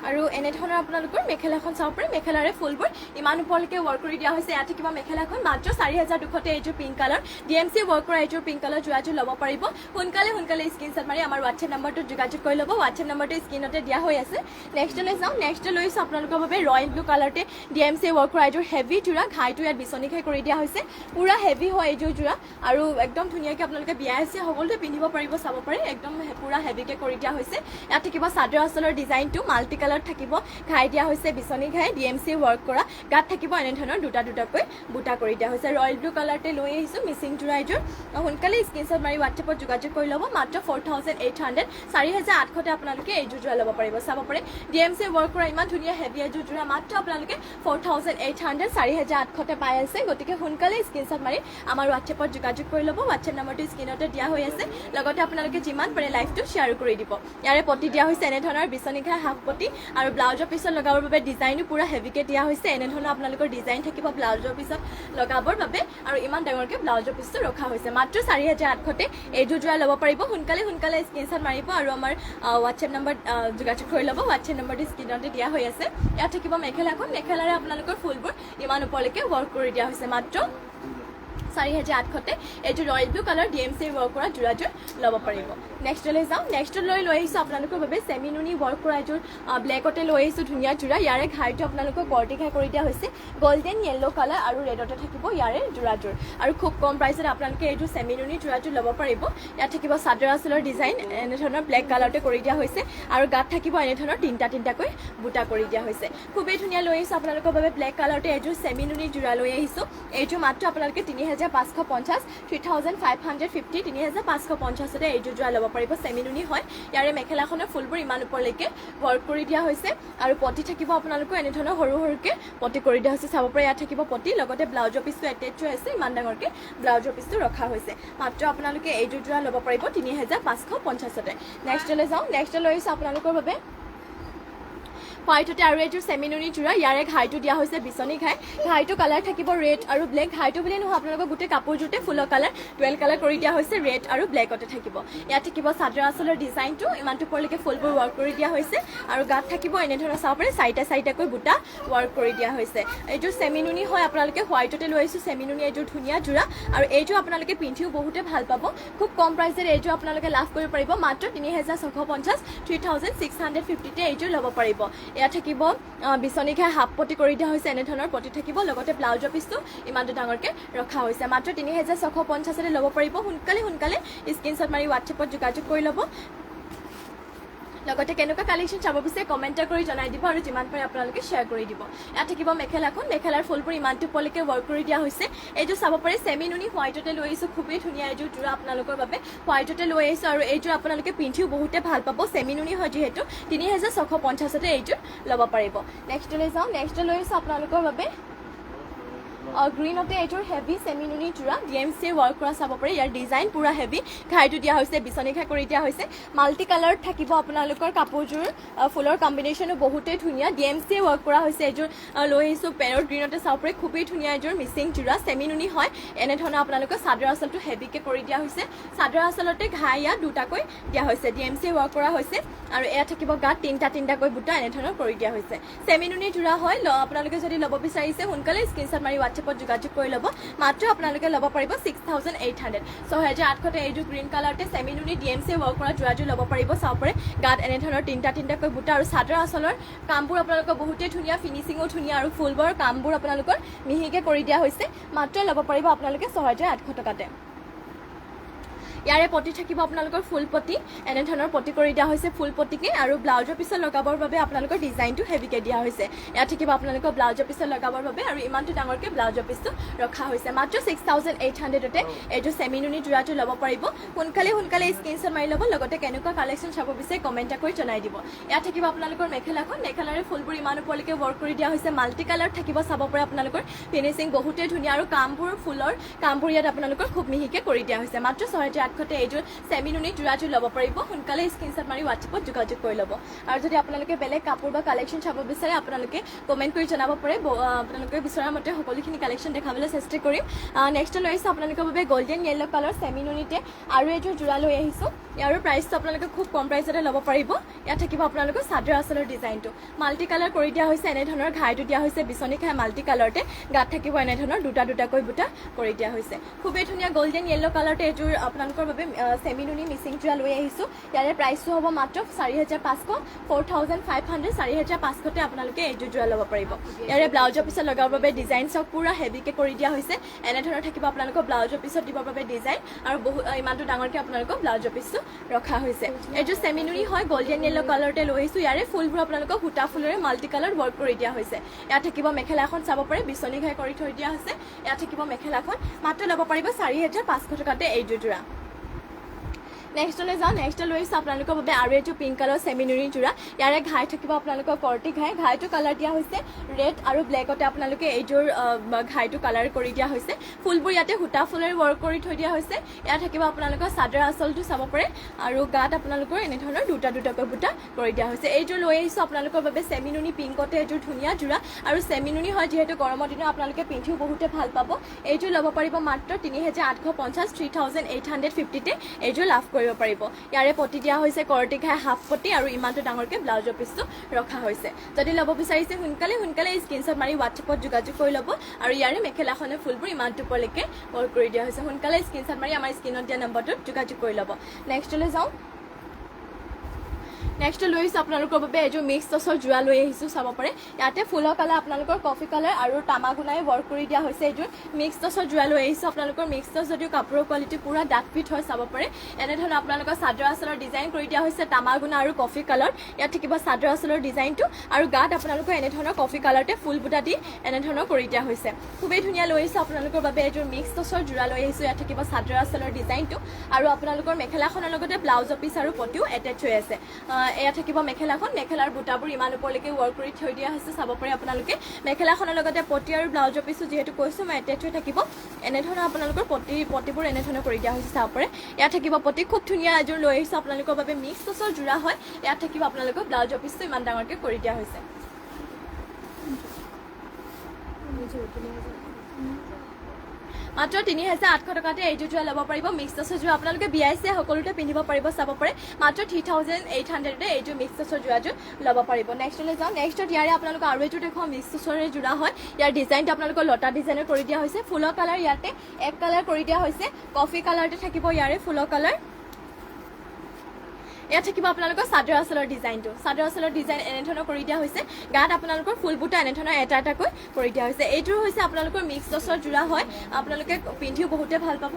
আৰু এনে ধৰণৰ আপোনালোকৰ মেখেলাখন চাব পাৰে মেখেলাৰে ফুলবোৰ ইমান ওপৰলৈকে ৱৰ্ক কৰি দিয়া হৈছে ইয়াত থাকিব মেখেলাখন মাত্ৰ 4200 এইযোৰ পিংক কালাৰ DMC ৱৰ্ক কৰা এইযোৰ পিংক কালাৰ জোৰাযোৰ ল'ব পাৰিব সোনকালে স্ক্ৰীনশ্বট মাৰি আমাৰ হোৱাটছএপ নম্বৰটোত যোগাযোগ কৰি ল'ব হোৱাটছএপ নম্বৰটো স্ক্ৰীনতে দিয়া হৈ আছে নেক্সটলৈ যাওঁ নেক্সট লৈছোঁ আপোনালোকৰ বাবে ৰয়েল ব্লু কালাৰতে DMC ৱৰ্ক কৰা এইযোৰ হেভি জোৰা ঘাইটো ইয়াত বিচনী ঘাই কৰি দিয়া হৈছে পুৰা হেভি হয় এইযোৰ জোৰা আৰু একদম ধুনীয়াকৈ আপোনালোকে বিয়া আছে সকলোতে পিন্ধিব পাৰিব চাব পাৰে একদম পুৰা হেভিকৈ কৰি দিয়া হৈছে ইয়াত থাকিব চাদৰ আঁচলৰ ডিজাইনটো মাল্টি থাকিব ঘাই দিয়া হৈছে বিচনী ঘাই DMC ৱৰ্ক কৰা গাত থাকিব এনে ধৰণৰ দুটা দুটাকৈ বুটা কৰি দিয়া হৈছে ৰয়েল ব্লু কালাৰতে লৈ আহিছোঁ মিচিং জোৰা এযোৰ সোনকালে স্ক্ৰীনশ্বট মাৰি হোৱাটছএপত যোগাযোগ কৰি ল'ব মাত্ৰ 4800 4800 আপোনালোকে এইযোৰ জোৰা ল'ব পাৰিব চাব পাৰে DMC ৱৰ্ক কৰা ইমান ধুনীয়া হেভি এযোৰ জোৰা মাত্ৰ আপোনালোকে 4800 4800 পাই আছে গতিকে সোনকালে স্ক্ৰীনশ্বট মাৰি আমাৰ হোৱাটছএপত যোগাযোগ কৰি ল'ব হোৱাটছএপ নম্বৰটো স্ক্ৰীনতে দিয়া হৈ আছে লগতে আপোনালোকে যিমান পাৰে লাইভটো শ্বেয়াৰ কৰি দিব ইয়াৰে পটি দিয়া হৈছে এনে ধৰণৰ বিচনী ঘাই হাফ পটি আৰু ব্লাউজৰ পিছত লগাবৰ বাবে ডিজাইনো পুৰা হেভিকৈ দিয়া হৈছে এনে ধৰণৰ আপোনালোকৰ ডিজাইন থাকিব ব্লাউজৰ পিছত লগাবৰ বাবে আৰু ইমান ডাঙৰকৈ ব্লাউজৰ পিছটো ৰখা হৈছে মাত্ৰ 4800 এইযোৰ জোৰা ল'ব পাৰিব সোনকালে স্ক্ৰীনশ্বট মাৰিব আৰু আমাৰ হোৱাটছএপ নম্বৰ যোগাযোগ কৰি ল'ব হোৱাটছএপ নম্বৰটো স্ক্ৰীনতে দিয়া হৈ আছে ইয়াত থাকিব মেখেলাখন মেখেলাৰে আপোনালোকৰ ফুলবোৰ ইমান ওপৰলৈকে ৱৰ্ক কৰি দিয়া হৈছে মাত্ৰ 4800 এইযোৰ royal blue colour DMC work কৰা জোৰাযোৰ ল'ব পাৰিব নেক্সটলৈ যাওঁ নেক্সটলৈ লৈ আহিছোঁ আপোনালোকৰ বাবে চেমিনুনি ৱৰ্ক কৰা এযোৰ ব্লেকতে লৈ আহিছোঁ ধুনীয়া জোৰা ইয়াৰে ঘাইটো আপোনালোকৰ কৰ্টি ঘাই কৰি দিয়া হৈছে গল্ডেন য়েল্লো কালাৰ আৰু ৰেডতে থাকিব ইয়াৰে জোৰাযোৰ আৰু খুব কম প্ৰাইচত আপোনালোকে এইযোৰ চেমিনুনি জোৰাযোৰ ল'ব পাৰিব ইয়াত থাকিব চাদৰ আঁচলৰ ডিজাইন এনে ধৰণৰ ব্লেক কালাৰতে কৰি দিয়া হৈছে আৰু গাত থাকিব এনে ধৰণৰ তিনিটাকৈ বুটা কৰি দিয়া হৈছে খুবেই ধুনীয়া লৈ আহিছোঁ আপোনালোকৰ বাবে ব্লেক কালাৰতে এইযোৰ চেমিনুনি জোৰা লৈ আহিছোঁ এইযোৰ মাত্ৰ আপোনালোকে 3550 3550 3550 এইযোৰ জোৰা ল'ব পাৰিব চেমিনুনি হয় ইয়াৰে মেখেলাখনৰ ফুলবোৰ ইমান ওপৰলৈকে ৱৰ্ক কৰি দিয়া হৈছে আৰু পটি থাকিব আপোনালোকৰ এনে ধৰণৰ সৰুকৈ পটি কৰি দিয়া হৈছে চাব পাৰে ইয়াত থাকিব পটি লগতে ব্লাউজৰ পিছটো এটেচ হৈ আছে ইমান ডাঙৰকৈ ব্লাউজৰ পিছটো ৰখা হৈছে মাত্ৰ আপোনালোকে এইযোৰ জোৰা ল'ব পাৰিব 3550 নেক্সটলৈ যাওঁ নেক্সট লৈ আহিছোঁ আপোনালোকৰ বাবে হোৱাইটতে আৰু এইযোৰ চেমিনুনি জোৰা ইয়াৰে ঘাইটো দিয়া হৈছে বিচনী ঘাইটো কালাৰ থাকিব ৰেড আৰু ব্লেক ঘাইটো বুলি নহয় আপোনালোকৰ গোটেই কাপোৰযোৰতে ফুলৰ কালাৰ ডুৱেল কালাৰ কৰি দিয়া হৈছে ৰেড আৰু ব্লেকতে থাকিব ইয়াত থাকিব চাদৰ আঁচলৰ ডিজাইনটো ইমানটো ওপৰলৈকে ফুলবোৰ ৱৰ্ক কৰি দিয়া হৈছে আৰু গাত থাকিব এনে ধৰণৰ চাব পাৰে চাৰিটাকৈ বুটা ৱৰ্ক কৰি দিয়া হৈছে এইযোৰ চেমিনুনি হয় আপোনালোকে হোৱাইটতে লৈ আহিছোঁ চেমিনুনি এইযোৰ ধুনীয়া জোৰা আৰু এইযোৰ আপোনালোকে পিন্ধিও বহুতে ভাল পাব খুব কম প্ৰাইচত এইযোৰ আপোনালোকে লাভ কৰিব পাৰিব মাত্ৰ 3650 3650 এইযোৰ ল'ব পাৰিব ইয়াত থাকিব বিচনী ঘাই হাফ পটি কৰি দিয়া হৈছে এনে ধৰণৰ পটি থাকিব লগতে ব্লাউজৰ পিছটো ইমানটো ডাঙৰকৈ ৰখা হৈছে মাত্ৰ 3650 ল'ব পাৰিব সোনকালে স্ক্ৰীনশ্বট মাৰি হোৱাটছএপত যোগাযোগ কৰি ল'ব লগতে কেনেকুৱা কালেকশ্যন চাব বিচাৰে কমেণ্ট কৰি জনাই দিব আৰু যিমান পাৰে আপোনালোকে শ্বেয়াৰ কৰি দিব ইয়াত থাকিব মেখেলাখন মেখেলাৰ ফুলবোৰ ইমানটো ওপৰলৈকে ৱৰ্ক কৰি দিয়া হৈছে এইযোৰ চাব পাৰে চেমিনুনি হোৱাইটতে লৈ আহিছোঁ খুবেই ধুনীয়া এইযোৰ জোৰা আপোনালোকৰ বাবে হোৱাইটতে লৈ আহিছোঁ আৰু এইযোৰ আপোনালোকে পিন্ধিও বহুতে ভাল পাব চেমিনুনি হয় যিহেতু 3650 এইযোৰ ল'ব পাৰিব নেক্সটলৈ যাওঁ নেক্সট লৈ আহিছোঁ আপোনালোকৰ বাবে গ্ৰীণতে এইযোৰ হেভি চেমিনুনি জোৰা DMC ৱৰ্ক কৰা চাব পাৰে ইয়াৰ ডিজাইন পুৰা হেভি ঘাইটো দিয়া হৈছে বিচনী ঘাই কৰি দিয়া হৈছে মাল্টি কালাৰত থাকিব আপোনালোকৰ কাপোৰযোৰ ফুলৰ কম্বিনেশ্যনো বহুতেই ধুনীয়া DMC ৱৰ্ক কৰা হৈছে এইযোৰ লৈ আহিছোঁ পেৰট গ্ৰীণতে চাব পাৰে খুবেই ধুনীয়া এইযোৰ মিচিং জোৰা চেমিনুনি হয় এনেধৰণৰ আপোনালোকৰ চাদৰ আঁচলটো হেভিকৈ কৰি দিয়া হৈছে চাদৰ আঁচলতে ঘাই ইয়াত দুটাকৈ দিয়া হৈছে DMC ৱৰ্ক কৰা হৈছে আৰু এয়া থাকিব গাত তিনিটাকৈ বুটা এনেধৰণৰ কৰি দিয়া হৈছে চেমিনুনি জোৰা হয় আপোনালোকে যদি ল'ব বিচাৰিছে সোনকালে স্ক্ৰীনশ্বট মাৰি হোৱাটছএপত যোগাযোগ কৰি ল'ব মাত্ৰ আপোনালোকে ল'ব পাৰিব 6800 6800 এইযোৰ গ্ৰীণ কালাৰতে চেমিনুনি DMC ৱৰ্ক কৰা জোৰাযোৰ ল'ব পাৰিব চাব পাৰে গাত এনেধৰণৰ তিনিটাকৈ বুটা আৰু চাদৰ আঁচলৰ কামবোৰ আপোনালোকৰ বহুতেই ধুনীয়া ফিনিচিঙো ধুনীয়া আৰু ফুলবোৰৰ কামবোৰ আপোনালোকৰ মিহিকৈ কৰি দিয়া হৈছে মাত্ৰ ল'ব পাৰিব আপোনালোকে 6800 টকাতে ইয়াৰে পটি থাকিব আপোনালোকৰ ফুল পটি এনেধৰণৰ পটি কৰি দিয়া হৈছে ফুল পটিকে আৰু ব্লাউজৰ পিছত লগাবৰ বাবে আপোনালোকৰ ডিজাইনটো হেভিকে দিয়া হৈছে ইয়াত থাকিব আপোনালোকৰ ব্লাউজৰ পিছত লগাবৰ বাবে আৰু ইমানটো ডাঙৰকে ব্লাউজৰ পিছটো ৰখা হৈছে মাত্ৰ 6800তে এইটো সেমিনুনি জোৰাটো ল'ব পাৰিব সোনকালে স্ক্ৰীনশ্বট মাৰি ল'ব লগতে কেনেকুৱা কালেকশ্যন চাব বিচাৰে কমেণ্ট কৰি জনাই দিব ইয়াত থাকিব আপোনালোকৰ মেখেলাৰে ফুলবোৰ ইমান ওপৰলৈকে ৱৰ্ক কৰি দিয়া হৈছে মাল্টি কালাৰ থাকিব চাব পাৰে আপোনালোকৰ ফিনিচিং বহুতে ধুনীয়া আৰু কামবোৰ ফুলৰ কামবোৰ ইয়াত আপোনালোকৰ খুব মিহিকে কৰি দিয়া হৈছে মাত্ৰ 6800তে এইযোৰ সেমিনুনি জোৰাটো ল'ব পাৰিব সোনকালে স্ক্ৰীনশ্বট মাৰি হোৱাটছএপত যোগাযোগ কৰি ল'ব আৰু যদি আপোনালোকে বেলেগ কাপোৰ বা কালেকশ্যন চাব বিচাৰে আপোনালোকে কমেণ্ট কৰি জনাব পাৰে আপোনালোকে বিচৰা মতে সকলোখিনি কালেকশ্যন দেখাবলৈ চেষ্টা কৰিম নেক্সট লৈ আহিছোঁ আপোনালোকৰ বাবে গোল্ডেন য়েল্লো কালাৰ সেমিনুনিতে আৰু এইযোৰ জোৰা লৈ আহিছোঁ ইয়াৰ প্ৰাইচটো আপোনালোকে খুব কম প্ৰাইচতে ল'ব পাৰিব ইয়াত থাকিব আপোনালোকৰ চাদৰ আঁচলৰ ডিজাইনটো মাল্টি কালাৰ কৰি দিয়া হৈছে এনেধৰণৰ ঘাইটো দিয়া হৈছে বিচনী খাই মাল্টি কালাৰতে গাত থাকিব এনেধৰণৰ দুটাকৈ বুটা কৰি দিয়া হৈছে খুবেই ধুনীয়া গোল্ডেন য়েল্লো কালাৰতে এইযোৰ আপোনালোকৰ বাবে সেমিনুনি মিচিং জোৰা লৈ আহিছোঁ ইয়াৰে প্ৰাইচটো হ'ব মাত্ৰ 4500 4500 4500তে আপোনালোকে এইযোৰ জোৰা ল'ব পাৰিব ইয়াৰে ব্লাউজৰ পিছত লগাবৰ বাবে ডিজাইন চব পুৰা হেভিকে কৰি দিয়া হৈছে এনেধৰণৰ থাকিব আপোনালোকৰ ব্লাউজৰ পিছত দিবৰ বাবে ডিজাইন আৰু ইমানটো ডাঙৰকে আপোনালোকৰ ব্লাউজৰ পিছটো ৰখা হৈছে এইযোৰ সেমিনুনি হয় গোল্ডেন য়েল্লো কালাৰতে লৈ আহিছোঁ ইয়াৰে ফুলবোৰ আপোনালোকক সূতা ফুলেৰে মাল্টি কালাৰ ৱৰ্ক কৰি দিয়া হৈছে ইয়াত থাকিব মেখেলাখন চাব পাৰে বিচনী ঘাই কৰি থৈ দিয়া হৈছে ইয়াত থাকিব মেখেলাখন মাত্ৰ ল'ব পাৰিব 4500 টকাতে এইযোৰ জোৰা নেক্সটলৈ যাওঁ নেক্সট লৈ আহিছোঁ আপোনালোকৰ বাবে আৰু এইটো পিংক কালাৰ সেমিনুনি জোৰা ইয়াৰে ঘাই থাকিব আপোনালোকৰ কৰ্টি ঘাইটো কালাৰ দিয়া হৈছে ৰেড আৰু ব্লেকতে আপোনালোকে এইযোৰ ঘাইটো কালাৰ কৰি দিয়া হৈছে ফুলবোৰ ইয়াতে সূতা ফুলেৰে ৱৰ্ক কৰি থৈ দিয়া হৈছে ইয়াত থাকিব আপোনালোকৰ চাদৰ আঁচলটো চাব পাৰে আৰু গাত আপোনালোকৰ এনেধৰণৰ দুটাকৈ বুটা কৰি দিয়া হৈছে এইযোৰ লৈ আহিছোঁ আপোনালোকৰ বাবে সেমিনুনি পিংকতে এইযোৰ ধুনীয়া জোৰা আৰু সেমিনুনি হয় যিহেতু গৰমৰ দিনত আপোনালোকে পিন্ধিও বহুতে ভাল পাব এইযোৰ ল'ব পাৰিব মাত্ৰ 3850 3850তে এইযোৰ লাভ কৰিব পাৰিব ইয়াৰে পটি দিয়া হৈছে কৰ্টি ঘাই হাফ পটি আৰু ইমানটো ডাঙৰকে ব্লাউজৰ পিছটো ৰখা হৈছে যদি ল'ব বিচাৰিছে সোনকালে স্ক্ৰীনশ্বট মাৰি হোৱাটছএপত যোগাযোগ কৰি ল'ব আৰু ইয়াৰে মেখেলাখনে ফুলবোৰ ইমানটো ওপৰলৈকে ৱৰ্ক কৰি দিয়া হৈছে সোনকালে স্ক্ৰীনশ্বট মাৰি আমাৰ স্ক্ৰীনত দিয়া নম্বৰটোত যোগাযোগ কৰি ল'ব নেক্সটলৈ যাওঁ নেক্সট লৈ আহিছোঁ আপোনালোকৰ বাবে এইযোৰ মিক্স টচৰ জোৰা লৈ আহিছোঁ চাব পাৰে ইয়াতে ফুলৰ কালাৰ আপোনালোকৰ কফি কালাৰ আৰু তামাগুনাই ৱৰ্ক কৰি দিয়া হৈছে এইযোৰ মিক্স টচৰ জোৰা লৈ আহিছোঁ আপোনালোকৰ মিক্স টচ যদিও কাপোৰৰ কোৱালিটি পুৰা ডাঠ ফিট হয় চাব পাৰে এনেধৰণৰ আপোনালোকৰ চাদৰ আঁচলৰ ডিজাইন কৰি দিয়া হৈছে তামাগুনা আৰু কফি কালাৰ ইয়াত থাকিব চাদৰ আঁচলৰ ডিজাইনটো আৰু গাত আপোনালোকৰ এনেধৰণৰ কফি কালাৰতে ফুল বুটা দি এনেধৰণৰ কৰি দিয়া হৈছে খুবেই ধুনীয়া লৈ আহিছোঁ আপোনালোকৰ বাবে এইযোৰ মিক্স টচৰ জোৰা লৈ আহিছোঁ ইয়াত থাকিব চাদৰ আঁচলৰ ডিজাইনটো আৰু আপোনালোকৰ মেখেলাখনৰ লগতে ব্লাউজৰ পিছ আৰু পটিও এটেচ হৈ আছে এয়া থাকিব মেখেলাৰ বুটাবোৰ ইমান ওপৰলৈকে ৱৰ্ক কৰি থৈ দিয়া হৈছে চাব পাৰে আপোনালোকে মেখেলাখনৰ লগতে পটি আৰু ব্লাউজৰ পিছো যিহেতু কৈছোঁ মই এটেচ হৈ থাকিব এনেধৰণৰ আপোনালোকৰ পটিবোৰ এনেধৰণৰ কৰি দিয়া হৈছে চাব পাৰে ইয়াত থাকিব পটি খুব ধুনীয়া এযোৰ লৈ আহিছোঁ আপোনালোকৰ বাবে মিক্স টচৰ জোৰা হয় ইয়াত থাকিব আপোনালোকৰ ব্লাউজৰ পিছটো ইমান ডাঙৰকৈ কৰি দিয়া হৈছে মাত্ৰ 3800 টকাতে এইযোৰ জোৰা ল'ব পাৰিব মিক্স টচৰ জোৰা আপোনালোকে বিয়াইছে সকলোতে পিন্ধিব পাৰিব চাব পাৰে মাত্ৰ 3800তে এইযোৰ মিক্স টচৰ জোৰাযোৰ ল'ব পাৰিব নেক্সটলৈ যাওঁ নেক্সটত ইয়াৰে আপোনালোকৰ আৰু এইযোৰ দেখুৱাওঁ মিক্স টচৰে জোৰা হয় ইয়াৰ ডিজাইনটো আপোনালোকৰ লতা ডিজাইনৰ কৰি দিয়া হৈছে ফুলৰ কালাৰ ইয়াতে এক কালাৰ কৰি দিয়া হৈছে কফি কালাৰতে থাকিব ইয়াৰে ফুলৰ কালাৰ ইয়াত থাকিব আপোনালোকৰ চাদৰ আঁচলৰ ডিজাইন এনেধৰণৰ কৰি দিয়া হৈছে গাত আপোনালোকৰ ফুল বুটা এনেধৰণৰ এটাকৈ কৰি দিয়া হৈছে এইটোৰ হৈছে আপোনালোকৰ মিক্স টচৰ জোৰা হয় আপোনালোকে পিন্ধিও বহুতে ভাল পাব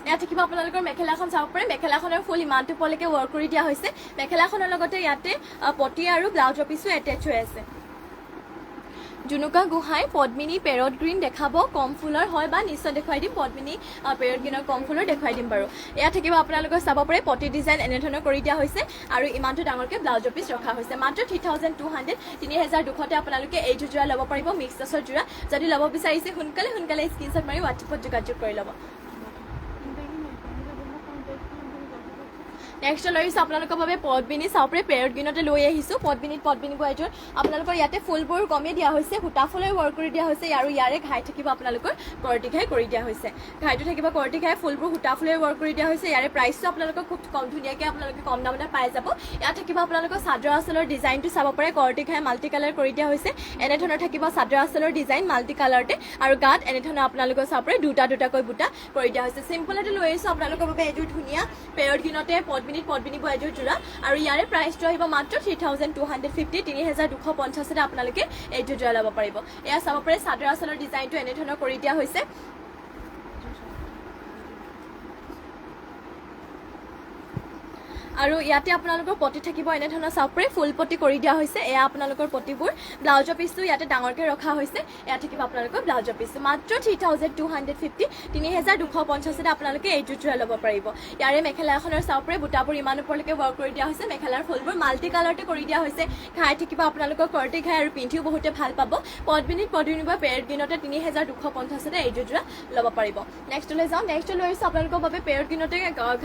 ইয়াত থাকিব আপোনালোকৰ মেখেলাখন চাব পাৰে মেখেলাখনৰ ফুল ইমানটো ওপৰলৈকে ৱৰ্ক কৰি দিয়া হৈছে মেখেলাখনৰ লগতে ইয়াতে পটি আৰু ব্লাউজৰ পিছো এটেচ হৈ আছে জুনুকা গোহাঁই পদ্মিনী পেৰট গ্ৰীণ দেখাব কম ফুলৰ হয় বা নিশ্চয় দেখুৱাই দিম পদ্মিনী পেৰট গ্ৰীণৰ কম ফুলৰ দেখুৱাই দিম বাৰু এয়া থাকিব আপোনালোকৰ চাব পাৰে পটি ডিজাইন এনেধৰণৰ কৰি দিয়া হৈছে আৰু ইমানটো ডাঙৰকৈ ব্লাউজৰ পিছ ৰখা হৈছে মাত্ৰ 3200 3200তে আপোনালোকে এইযোৰ জোৰা ল'ব পাৰিব মিক্স টচৰ জোৰা যদি ল'ব বিচাৰিছে সোনকালে স্ক্ৰীনশ্বট মাৰি হোৱাটছএপত যোগাযোগ কৰি ল'ব নেক্সট লৈ আহিছোঁ আপোনালোকৰ বাবে পদ্মিনী চাব পাৰে পেৰট গ্ৰীণতে লৈ আহিছোঁ পদ্মিনীবোৰ এইযোৰ আপোনালোকৰ ইয়াতে ফুলবোৰ কমেই দিয়া হৈছে সূতা ফুলেৰে ৱৰ্ক কৰি দিয়া হৈছে আৰু ইয়াৰে ঘাই থাকিব আপোনালোকৰ কৰ্টি ঘাই কৰি দিয়া হৈছে ঘাইটো থাকিব কৰ্টি ঘাই ফুলবোৰ সূতা ফুলেৰে ৱৰ্ক কৰি দিয়া হৈছে ইয়াৰে প্ৰাইচটো আপোনালোকৰ খুব কম ধুনীয়াকৈ আপোনালোকে কম দামতে পাই যাব ইয়াত থাকিব আপোনালোকৰ চাদৰ আঁচলৰ ডিজাইনটো চাব পাৰে কৰ্টি ঘাই মাল্টি কালাৰ কৰি দিয়া হৈছে এনেধৰণৰ থাকিব চাদৰ আঁচলৰ ডিজাইন মাল্টি কালাৰতে আৰু গাত এনেধৰণৰ আপোনালোকৰ চাব পাৰে দুটাকৈ বুটা কৰি দিয়া হৈছে চিম্পলতে লৈ আহিছোঁ আপোনালোকৰ বাবে এইযোৰ ধুনীয়া পেৰট গ্ৰীণতে পদ্মিনী বোৱা এযোৰ যোৰা আৰু ইয়াৰে প্ৰাইচটো আহিব মাত্ৰ 3250 3250 আপোনালোকে এইযোৰ যোৰা ল'ব পাৰিব এয়া চাব পাৰে চাদৰ আঁচলৰ ডিজাইনটো এনে ধৰণৰ কৰি দিয়া হৈছে আৰু ইয়াতে আপোনালোকৰ পটি থাকিব এনে ধৰণৰ চাপৰে ফুল পটি কৰি দিয়া হৈছে এয়া আপোনালোকৰ পটিবোৰ ব্লাউজৰ পিছটো ইয়াতে ডাঙৰকৈ ৰখা হৈছে এয়া থাকিব আপোনালোকৰ ব্লাউজৰ পিছটো মাত্ৰ 3250 3250 আপোনালোকে এইযোৰ যোৰা ল'ব পাৰিব ইয়াৰে মেখেলা এখনৰ চাপৰে বুটাবোৰ ইমান ওপৰলৈকে ৱৰ্ক কৰি দিয়া হৈছে মেখেলাৰ ফুলবোৰ মাল্টি কালাৰতে কৰি দিয়া হৈছে ঘাই থাকিব আপোনালোকৰ কৰ্টি ঘাই আৰু পিন্ধিও বহুতে ভাল পাব পদ্মিনী বা পেৰেড গ্ৰীণতে 3250 এইযোৰ যোৰা ল'ব পাৰিব নেক্সটলৈ যাওঁ নেক্সট লৈ আহিছোঁ আপোনালোকৰ বাবে পেৰেড গ্ৰীণতে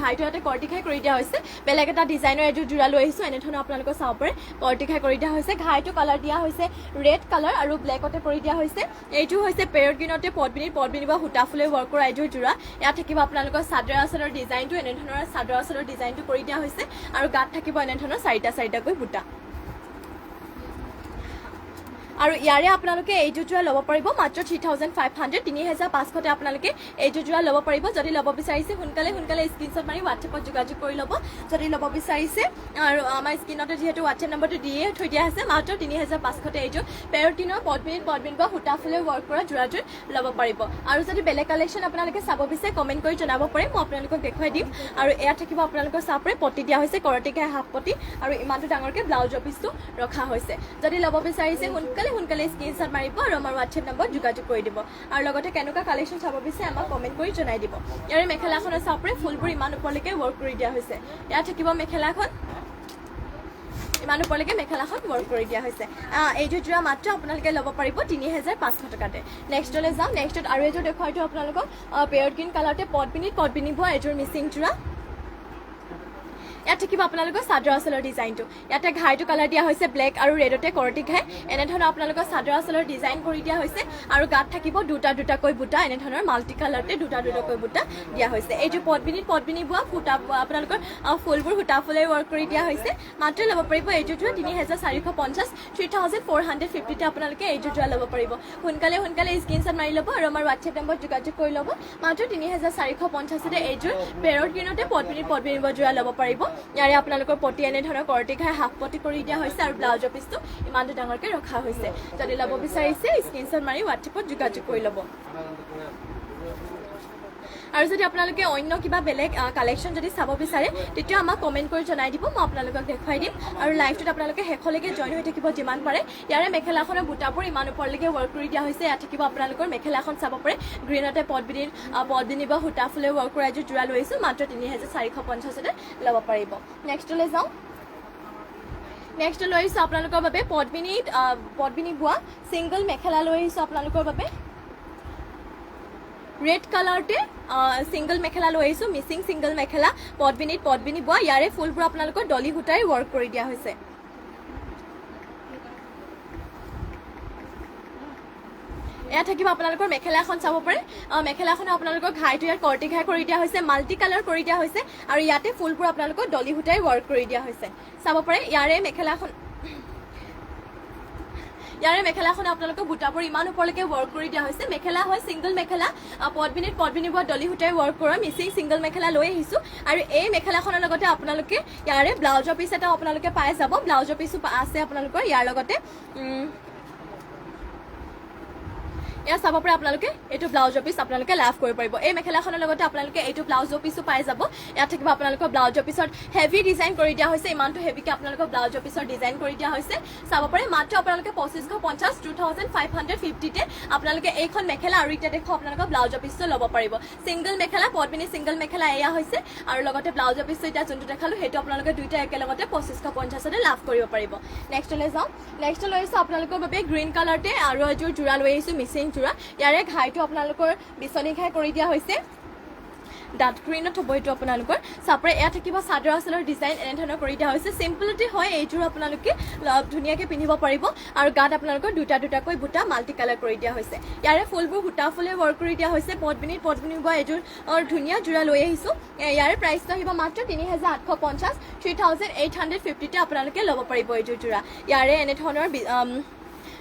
ঘাইটো ইয়াতে কৰ্টি ঘাই কৰি দিয়া হৈছে বেলেগ এটা ডিজাইনৰ এযোৰ যোৰা লৈ আহিছোঁ এনে ধৰণৰ আপোনালোকৰ চাব পাৰে কৰ্টি ঘাই কৰি দিয়া হৈছে ঘাইটো কালাৰ দিয়া হৈছে ৰেড কালাৰ আৰু ব্লেকতে কৰি দিয়া হৈছে এইটো হৈছে পেৰেড গ্ৰীণতে পদ্মিনী বা সূতা ফুলে ৱৰ্ক কৰা এযোৰ যোৰা ইয়াত থাকিব আপোনালোকৰ চাদৰ আঁচলৰ ডিজাইনটো এনে ধৰণৰ চাদৰ আঁচলৰ ডিজাইনটো কৰি দিয়া হৈছে আৰু গাত থাকিব এনে ধৰণৰ চাৰিটাকৈ বুটা আৰু ইয়াৰে আপোনালোকে এইযোৰ যোৰা ল'ব পাৰিব মাত্ৰ 3500 3500 আপোনালোকে এইযোৰ যোৰা ল'ব পাৰিব যদি ল'ব বিচাৰিছে সোনকালে স্ক্ৰীনশ্বট মাৰি হোৱাটছএপত যোগাযোগ কৰি ল'ব যদি ল'ব বিচাৰিছে আৰু আমাৰ স্ক্ৰীনতে যিহেতু হোৱাটছএপ নম্বৰটো দিয়ে থৈ দিয়া আছে মাত্ৰ 3500 এইযোৰ পেৰটিনৰ পদ্মিনী বা সূতা ফুলে ৱৰ্ক কৰা যোৰাযোৰ ল'ব পাৰিব আৰু যদি বেলেগ কালেকশ্যন আপোনালোকে চাব বিচাৰে কমেণ্ট কৰি জনাব পাৰে মই আপোনালোকক দেখুৱাই দিম আৰু এয়া থাকিব আপোনালোকৰ চাপৰে পটি দিয়া হৈছে কৰটি ঘাই হাফ পটি আৰু ইমানটো ডাঙৰকৈ ব্লাউজৰ পিছটো ৰখা হৈছে যদি ল'ব বিচাৰিছে সোনকালে স্ক্ৰীনশ্বট মাৰিব আৰু আমাৰ হোৱাটছএপ নম্বৰ যোগাযোগ কৰি দিব আৰু লগতে কেনেকুৱা কালেকশ্যন চাব বিচাৰে আমাক কমেণ্ট কৰি জনাই দিব ইয়াৰে মেখেলাখনৰ চাপৰে ফুলবোৰ ইমান ওপৰলৈকে ৱৰ্ক কৰি দিয়া হৈছে ইয়াত থাকিব মেখেলাখন ইমান ওপৰলৈকে মেখেলাখন ৱৰ্ক কৰি দিয়া হৈছে এইযোৰ যোৰা মাত্ৰ আপোনালোকে ল'ব পাৰিব 3500 টকাতে নেক্সটলৈ যাওঁ নেক্সটত আৰু এযোৰ দেখুৱাই দিওঁ আপোনালোকক পেৰড গ্ৰীণ কালাৰতে পদ্মিনী বোৱা এযোৰ মিচিং যোৰা ইয়াত থাকিব আপোনালোকৰ চাদৰ আঁচলৰ ডিজাইনটো ইয়াতে ঘাইটো কালাৰ দিয়া হৈছে ব্লেক আৰু ৰেডতে কৰটি ঘাই এনেধৰণৰ আপোনালোকৰ চাদৰ আঁচলৰ ডিজাইন কৰি দিয়া হৈছে আৰু গাত থাকিব দুটাকৈ বুটা এনেধৰণৰ মাল্টি কালাৰতে দুটাকৈ বুটা দিয়া হৈছে এইযোৰ পদ্মিনী বোৱা সূতা আপোনালোকৰ ফুলবোৰ সূতা ফুলে ৱৰ্ক কৰি দিয়া হৈছে মাত্ৰ ল'ব পাৰিব এইযোৰ যোৰা 3450 3450 আপোনালোকে এইযোৰ যোৰা ল'ব পাৰিব সোনকালে স্ক্ৰীনশ্বট মাৰি ল'ব আৰু আমাৰ হোৱাটছএপ নম্বৰত যোগাযোগ কৰি ল'ব মাত্ৰ 3450 এইযোৰ পেৰড গ্ৰীণতে পদ্মিনী বোৱা যোৰা ল'ব পাৰিব ইয়াৰে আপোনালোকৰ পটি এনে ধৰণৰ কৰটি ঘাই হাফ পটি কৰি দিয়া হৈছে আৰু ব্লাউজৰ পিছটো ইমানটো ডাঙৰকৈ ৰখা হৈছে যদি ল'ব বিচাৰিছে স্ক্ৰীনশ্বট মাৰি হোৱাটছএপত যোগাযোগ কৰি ল'ব আৰু যদি আপোনালোকে অন্য কিবা বেলেগ কালেকশ্যন যদি চাব বিচাৰে তেতিয়া আমাক কমেণ্ট কৰি জনাই দিব মই আপোনালোকক দেখুৱাই দিম আৰু লাইভটোত আপোনালোকে শেষলৈকে জইন হৈ থাকিব যিমান পাৰে ইয়াৰে মেখেলাখনৰ বুটাবোৰ ইমান ওপৰলৈকে ৱৰ্ক কৰি দিয়া হৈছে ইয়াত থাকিব আপোনালোকৰ মেখেলাখন চাব পাৰে গ্ৰীণতে পদ্মিনী বা সূতা ফুলে ৱৰ্ক কৰা এযোৰ যোৰা লৈ আহিছোঁ মাত্ৰ 3450 ল'ব পাৰিব নেক্সটলৈ যাওঁ নেক্সট লৈ আহিছোঁ আপোনালোকৰ বাবে পদ্মিনী বোৱা ছিংগল মেখেলা লৈ আহিছোঁ আপোনালোকৰ বাবে ৰেড কালাৰতে ছিংগল মেখেলা লৈ আহিছোঁ মিচিং ছিংগল মেখেলা পদ্মিনী বোৱা ইয়াৰে ফুলবোৰ আপোনালোকৰ ডলি সূতাৰে ৱৰ্ক কৰি দিয়া হৈছে এয়া থাকিব আপোনালোকৰ মেখেলা এখন চাব পাৰে মেখেলাখনে আপোনালোকৰ ঘাইটো ইয়াত কৰটি ঘাই কৰি দিয়া হৈছে মাল্টি কালাৰ কৰি দিয়া হৈছে আৰু ইয়াতে ফুলবোৰ আপোনালোকৰ ডলি সূতাৰে ৱৰ্ক কৰি দিয়া হৈছে চাব পাৰে ইয়াৰে মেখেলাখনে আপোনালোকৰ বুটাবোৰ ইমান ওপৰলৈকে ৱৰ্ক কৰি দিয়া হৈছে মেখেলা হয় ছিংগল মেখেলা পদ্মিনী বোৱা ডলি সূতাৰে ৱৰ্ক কৰা মিচিং ছিংগল মেখেলা লৈ আহিছোঁ আৰু এই মেখেলাখনৰ লগতে আপোনালোকে ইয়াৰে ব্লাউজৰ পিচ এটা আপোনালোকে পাই যাব ব্লাউজৰ পিচো আছে আপোনালোকৰ ইয়াৰ লগতে এয়া চাব পাৰে আপোনালোকে এইটো ব্লাউজৰ পিচ আপোনালোকে লাভ কৰিব পাৰিব এই মেখেলাখনৰ লগতে আপোনালোকে এইটো ব্লাউজৰ পিচো পাই যাব ইয়াত থাকিব আপোনালোকৰ ব্লাউজৰ পিছত হেভি ডিজাইন কৰি দিয়া হৈছে ইমানটো হেভিকে আপোনালোকৰ ব্লাউজৰ পিছত ডিজাইন কৰি দিয়া হৈছে চাব পাৰে মাত্ৰ আপোনালোকে 2550 2550 আপোনালোকে এইখন মেখেলা আৰু এতিয়া দেখো আপোনালোকৰ ব্লাউজৰ পিচটো ল'ব পাৰিব ছিংগল মেখেলা পদ্মিনী ছিংগল মেখেলা এয়া হৈছে আৰু লগতে ব্লাউজৰ পিচটো এতিয়া যোনটো দেখালো সেইটো আপোনালোকে দুইটা একেলগতে 2550 লাভ কৰিব পাৰিব নেক্সটলৈ যাওঁ নেক্সট লৈ আহিছোঁ আপোনালোকৰ বাবে গ্ৰীণ কালাৰতে আৰু এযোৰ যোৰা লৈ আহিছোঁ মিচিং যোৰা ইয়াৰে ঘাইটো আপোনালোকৰ বিচনী ঘাই কৰি দিয়া হৈছে ডাঠ গ্ৰীণত হ'ব এইটো আপোনালোকৰ চাপৰে এয়া থাকিব চাদৰ আঁচলৰ ডিজাইন এনেধৰণৰ কৰি দিয়া হৈছে চিম্পলিটি হয় এইযোৰ আপোনালোকে ধুনীয়াকৈ পিন্ধিব পাৰিব আৰু গাত আপোনালোকৰ দুটাকৈ বুটা মাল্টি কালাৰ কৰি দিয়া হৈছে ইয়াৰে ফুলবোৰ সূতা ফুলে ৱৰ্ক কৰি দিয়া হৈছে পদ্মিনী বোৱা এযোৰ ধুনীয়া যোৰা লৈ আহিছোঁ ইয়াৰে প্ৰাইচটো আহিব মাত্ৰ 3850 3850 আপোনালোকে ল'ব পাৰিব এইযোৰ যোৰা ইয়াৰে এনেধৰণৰ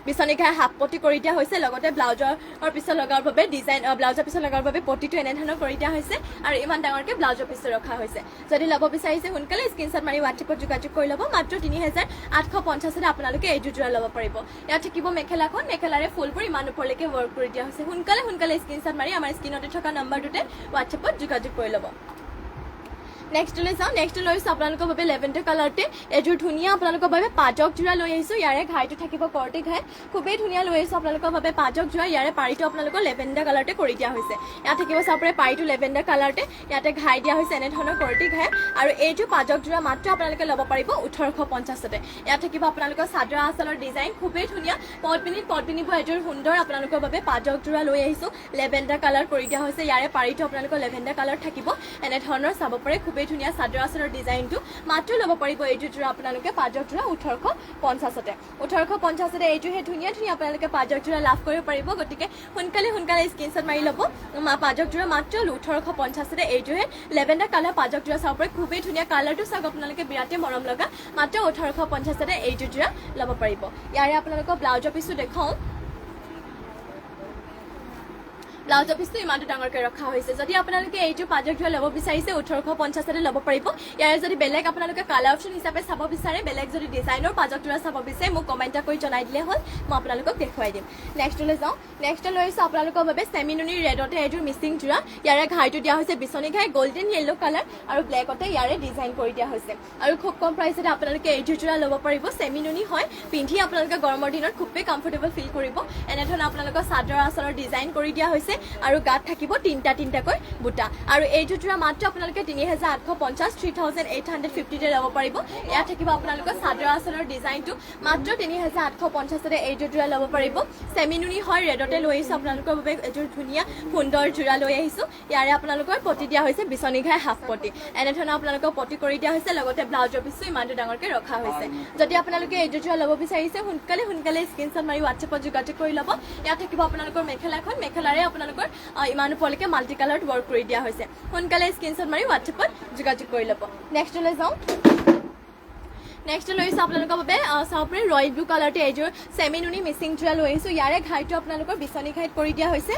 বিচনী ঘাই হাফ পটি কৰি দিয়া হৈছে লগতে ব্লাউজৰ পিছত লগাৰ বাবে ডিজাইন ব্লাউজৰ পিছত লগাৰ বাবে পটিটো এনেধৰণৰ কৰি দিয়া হৈছে আৰু ইমান ডাঙৰকৈ ব্লাউজৰ পিছত ৰখা হৈছে যদি ল'ব বিচাৰিছে সোনকালে স্ক্ৰীনশ্বট মাৰি WhatsAppত যোগাযোগ কৰি ল'ব মাত্ৰ 3850 আপোনালোকে এই যোৰা ল'ব পাৰিব ইয়াত থাকিব মেখেলাখন মেখেলাৰে ফুলবোৰ ইমান ওপৰলৈকে ৱৰ্ক কৰি দিয়া হৈছে সোনকালে স্ক্ৰীনশ্বট মাৰি আমাৰ স্ক্ৰীনতে থকা নম্বৰটোতে WhatsAppত যোগাযোগ কৰি ল'ব নেক্সট লৈ যাওঁ নেক্সট লৈছোঁ আপোনালোকৰ বাবে লেভেণ্ডাৰ কালাৰতে এযোৰ ধুনীয়া আপোনালোকৰ বাবে পাজক যোৰা লৈ আহিছোঁ ইয়াৰে ঘাইটো থাকিব কৰ্টি ঘাই খুবেই ধুনীয়া লৈ আহিছোঁ আপোনালোকৰ বাবে পাজক যোৰা ইয়াৰে পাৰিটো আপোনালোকৰ লেভেণ্ডাৰ কালাৰতে কৰি দিয়া হৈছে ইয়াত থাকিব চাপৰে পাৰিটো লেভেণ্ডাৰ কালাৰতে ইয়াতে ঘাই দিয়া হৈছে এনেধৰণৰ কৰ্টি ঘাই আৰু এইযোৰ পাজক যোৰা মাত্ৰ আপোনালোকে ল'ব পাৰিব 1850তে ইয়াত থাকিব আপোনালোকৰ চাদৰ আঁচলৰ ডিজাইন খুবেই ধুনীয়া পদ্মিনীবোৰ এযোৰ সুন্দৰ আপোনালোকৰ বাবে পাজক যোৰা লৈ আহিছোঁ লেভেণ্ডাৰ কালাৰ কৰি দিয়া হৈছে ইয়াৰে পাৰিটো আপোনালোকৰ লেভেণ্ডাৰ কালাৰ থাকিব এনেধৰণৰ চাব পাৰে খুবেই ধুনীয়া চাদৰ আঁচলৰ ডিজাইনটো মাত্ৰ ল'ব পাৰিব এইযোৰ যোৰা আপোনালোকে পাজক যোৰা 1850তে 1850তে এইযোৰ ধুনীয়া আপোনালোকে পাজক যোৰা লাভ কৰিব পাৰিব গতিকে সোনকালে স্ক্ৰীনশ্বট মাৰি ল'ব পাজক যোৰা মাত্ৰ 1850তে এইযোৰ লেভেণ্ডাৰ কালাৰ পাজক যোৰা চাব পাৰে খুবেই ধুনীয়া কালাৰটো চাওক আপোনালোকে বিৰাটেই মৰম লগা মাত্ৰ 1850তে এইযোৰ যোৰা ল'ব পাৰিব ইয়াৰে আপোনালোকক ব্লাউজৰ পিছো দেখাওঁ ব্লাউজৰ পিছটো ইমানটো ডাঙৰকৈ ৰখা হৈছে যদি আপোনালোকে এইযোৰ পাজক যোৰা ল'ব বিচাৰিছে 1850তে ল'ব পাৰিব ইয়াৰে যদি বেলেগ আপোনালোকে কালাৰ অপশ্যন হিচাপে চাব বিচাৰে বেলেগ যদি ডিজাইনৰ পাজক যোৰা চাব বিচাৰে মোক কমেণ্ট কৰি জনাই দিলে হ'ল মই আপোনালোকক দেখুৱাই দিম নেক্সটলৈ যাওঁ নেক্সট লৈ আহিছোঁ আপোনালোকৰ বাবে চেমিনুনি ৰেডতে এইযোৰ মিচিং যোৰা ইয়াৰে ঘাইটো দিয়া হৈছে বিচনী ঘাই গল্ডেন য়েল্লো কালাৰ আৰু ব্লেকতে ইয়াৰে ডিজাইন কৰি দিয়া হৈছে আৰু খুব কম প্ৰাইচতে আপোনালোকে এইযোৰ যোৰা ল'ব পাৰিব চেমিনুনি হয় পিন্ধি আপোনালোকে গৰমৰ দিনত খুবেই কমফৰ্টেবল ফিল কৰিব এনেধৰণৰ আপোনালোকৰ চাদৰ আঁচলৰ ডিজাইন কৰি দিয়া হৈছে আৰু গাত থাকিব তিনিটাকৈ বুটা আৰু এইযোৰ যোৰা মাত্ৰ আপোনালোকে 3850 3850তে ল'ব পাৰিব ইয়াত থাকিব আপোনালোকৰ চাদৰ আঁচলৰ ডিজাইনটো মাত্ৰ 3850তে এইযোৰ যোৰা ল'ব পাৰিব চেমিনুনি হয় ৰেডতে লৈ আহিছোঁ আপোনালোকৰ বাবে এযোৰ ধুনীয়া সুন্দৰ যোৰা লৈ আহিছোঁ ইয়াৰে আপোনালোকৰ পটি দিয়া হৈছে বিচনী ঘাই হাফ পটি এনেধৰণৰ আপোনালোকৰ পটি কৰি দিয়া হৈছে লগতে ব্লাউজৰ পিছো ইমানটো ডাঙৰকৈ ৰখা হৈছে যদি আপোনালোকে এইযোৰ যোৰা ল'ব বিচাৰিছে সোনকালে স্ক্ৰীনশ্বট মাৰি WhatsAppত যোগাযোগ কৰি ল'ব ইয়াত থাকিব আপোনালোকৰ মেখেলাখন মেখেলাৰে আপোনালোকৰ ইমান ওপৰলৈকে মাল্টি কালাৰত ৱৰ্ক কৰি দিয়া হৈছে সোনকালে স্ক্ৰীনশ্বট মাৰি WhatsAppত যোগাযোগ কৰি ল'ব নেক্সটলৈ যাওঁ নেক্সট লৈ আহিছোঁ আপোনালোকৰ বাবে চাব পাৰে ৰয়েল ব্লু কালাৰতে এইযোৰ চেমিনুনি মিচিং যোৰা লৈ আহিছোঁ ইয়াৰে ঘাইটো আপোনালোকৰ বিচনী ঘাইত কৰি দিয়া হৈছে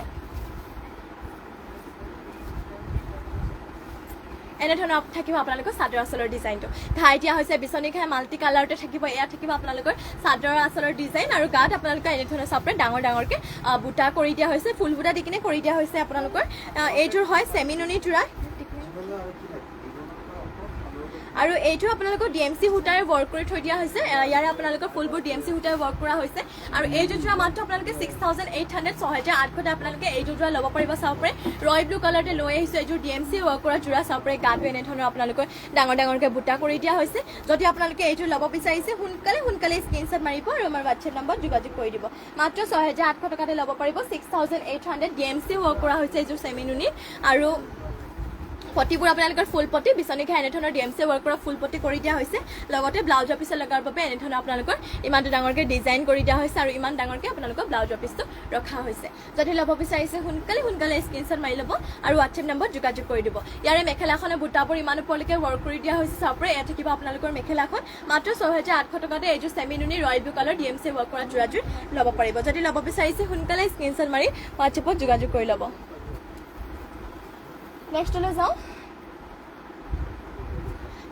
এনেধৰণৰ থাকিব আপোনালোকৰ চাদৰ আঁচলৰ ডিজাইনটো ঘাই দিয়া হৈছে বিচনী ঘাই মাল্টি কালাৰতে থাকিব এয়া থাকিব আপোনালোকৰ চাদৰ আঁচলৰ ডিজাইন আৰু গাত আপোনালোকৰ এনেধৰণৰ চাপৰে ডাঙৰকৈ বুটা কৰি দিয়া হৈছে ফুল বুটা দি কিনে কৰি দিয়া হৈছে আপোনালোকৰ এইযোৰ হয় চেমিনুনি যোৰা আৰু এইটো আপোনালোকৰ DMC সূতাৰে ৱৰ্ক কৰি থৈ দিয়া হৈছে ইয়াৰে আপোনালোকৰ ফুলবোৰ DMC সূতাৰে ৱৰ্ক কৰা হৈছে আৰু এইযোৰ যোৰা মাত্ৰ আপোনালোকে 6800 6800 আপোনালোকে এইযোৰ যোৰা ল'ব পাৰিব চাব পাৰে ৰয়েল ব্লু কালাৰতে লৈ আহিছোঁ এইযোৰ DMC ৱৰ্ক কৰা যোৰা চাব পাৰে গাটো এনেধৰণৰ আপোনালোকৰ ডাঙৰকৈ বুটা কৰি দিয়া হৈছে যদি আপোনালোকে এইযোৰ ল'ব বিচাৰিছে সোনকালে স্ক্ৰীনশ্বট মাৰিব আৰু আমাৰ WhatsApp নম্বৰত যোগাযোগ কৰি দিব মাত্ৰ 6800 টকাতে ল'ব পাৰিব 6800 DMC ৱৰ্ক কৰা হৈছে এইযোৰ চেমিনুনি আৰু পটিবোৰ আপোনালোকৰ ফুল পটি বিচনী ঘাই এনেধৰণৰ DMC ৱৰ্ক কৰা ফুল পটি কৰি দিয়া হৈছে লগতে ব্লাউজৰ পিছত লগাৰ বাবে এনেধৰণৰ আপোনালোকৰ ইমানটো ডাঙৰকৈ ডিজাইন কৰি দিয়া হৈছে আৰু ইমান ডাঙৰকৈ আপোনালোকৰ ব্লাউজৰ পিছটো ৰখা হৈছে যদি ল'ব বিচাৰিছে সোনকালে স্ক্ৰীনশ্বট মাৰি ল'ব আৰু WhatsApp নম্বৰত যোগাযোগ কৰি দিব ইয়াৰে মেখেলাখনৰ বুটাবোৰ ইমান ওপৰলৈকে ৱৰ্ক কৰি দিয়া হৈছে চাব পাৰে এয়া থাকিব আপোনালোকৰ মেখেলাখন মাত্ৰ 6800 টকাতে এইযোৰ চেমিনুনি royal blue colour DMC work কৰা যোৰাযোৰ ল'ব পাৰিব যদি ল'ব বিচাৰিছে সোনকালে স্ক্ৰীনশ্বট মাৰি WhatsAppত যোগাযোগ কৰি ল'ব নেক্সটলৈ যাওঁ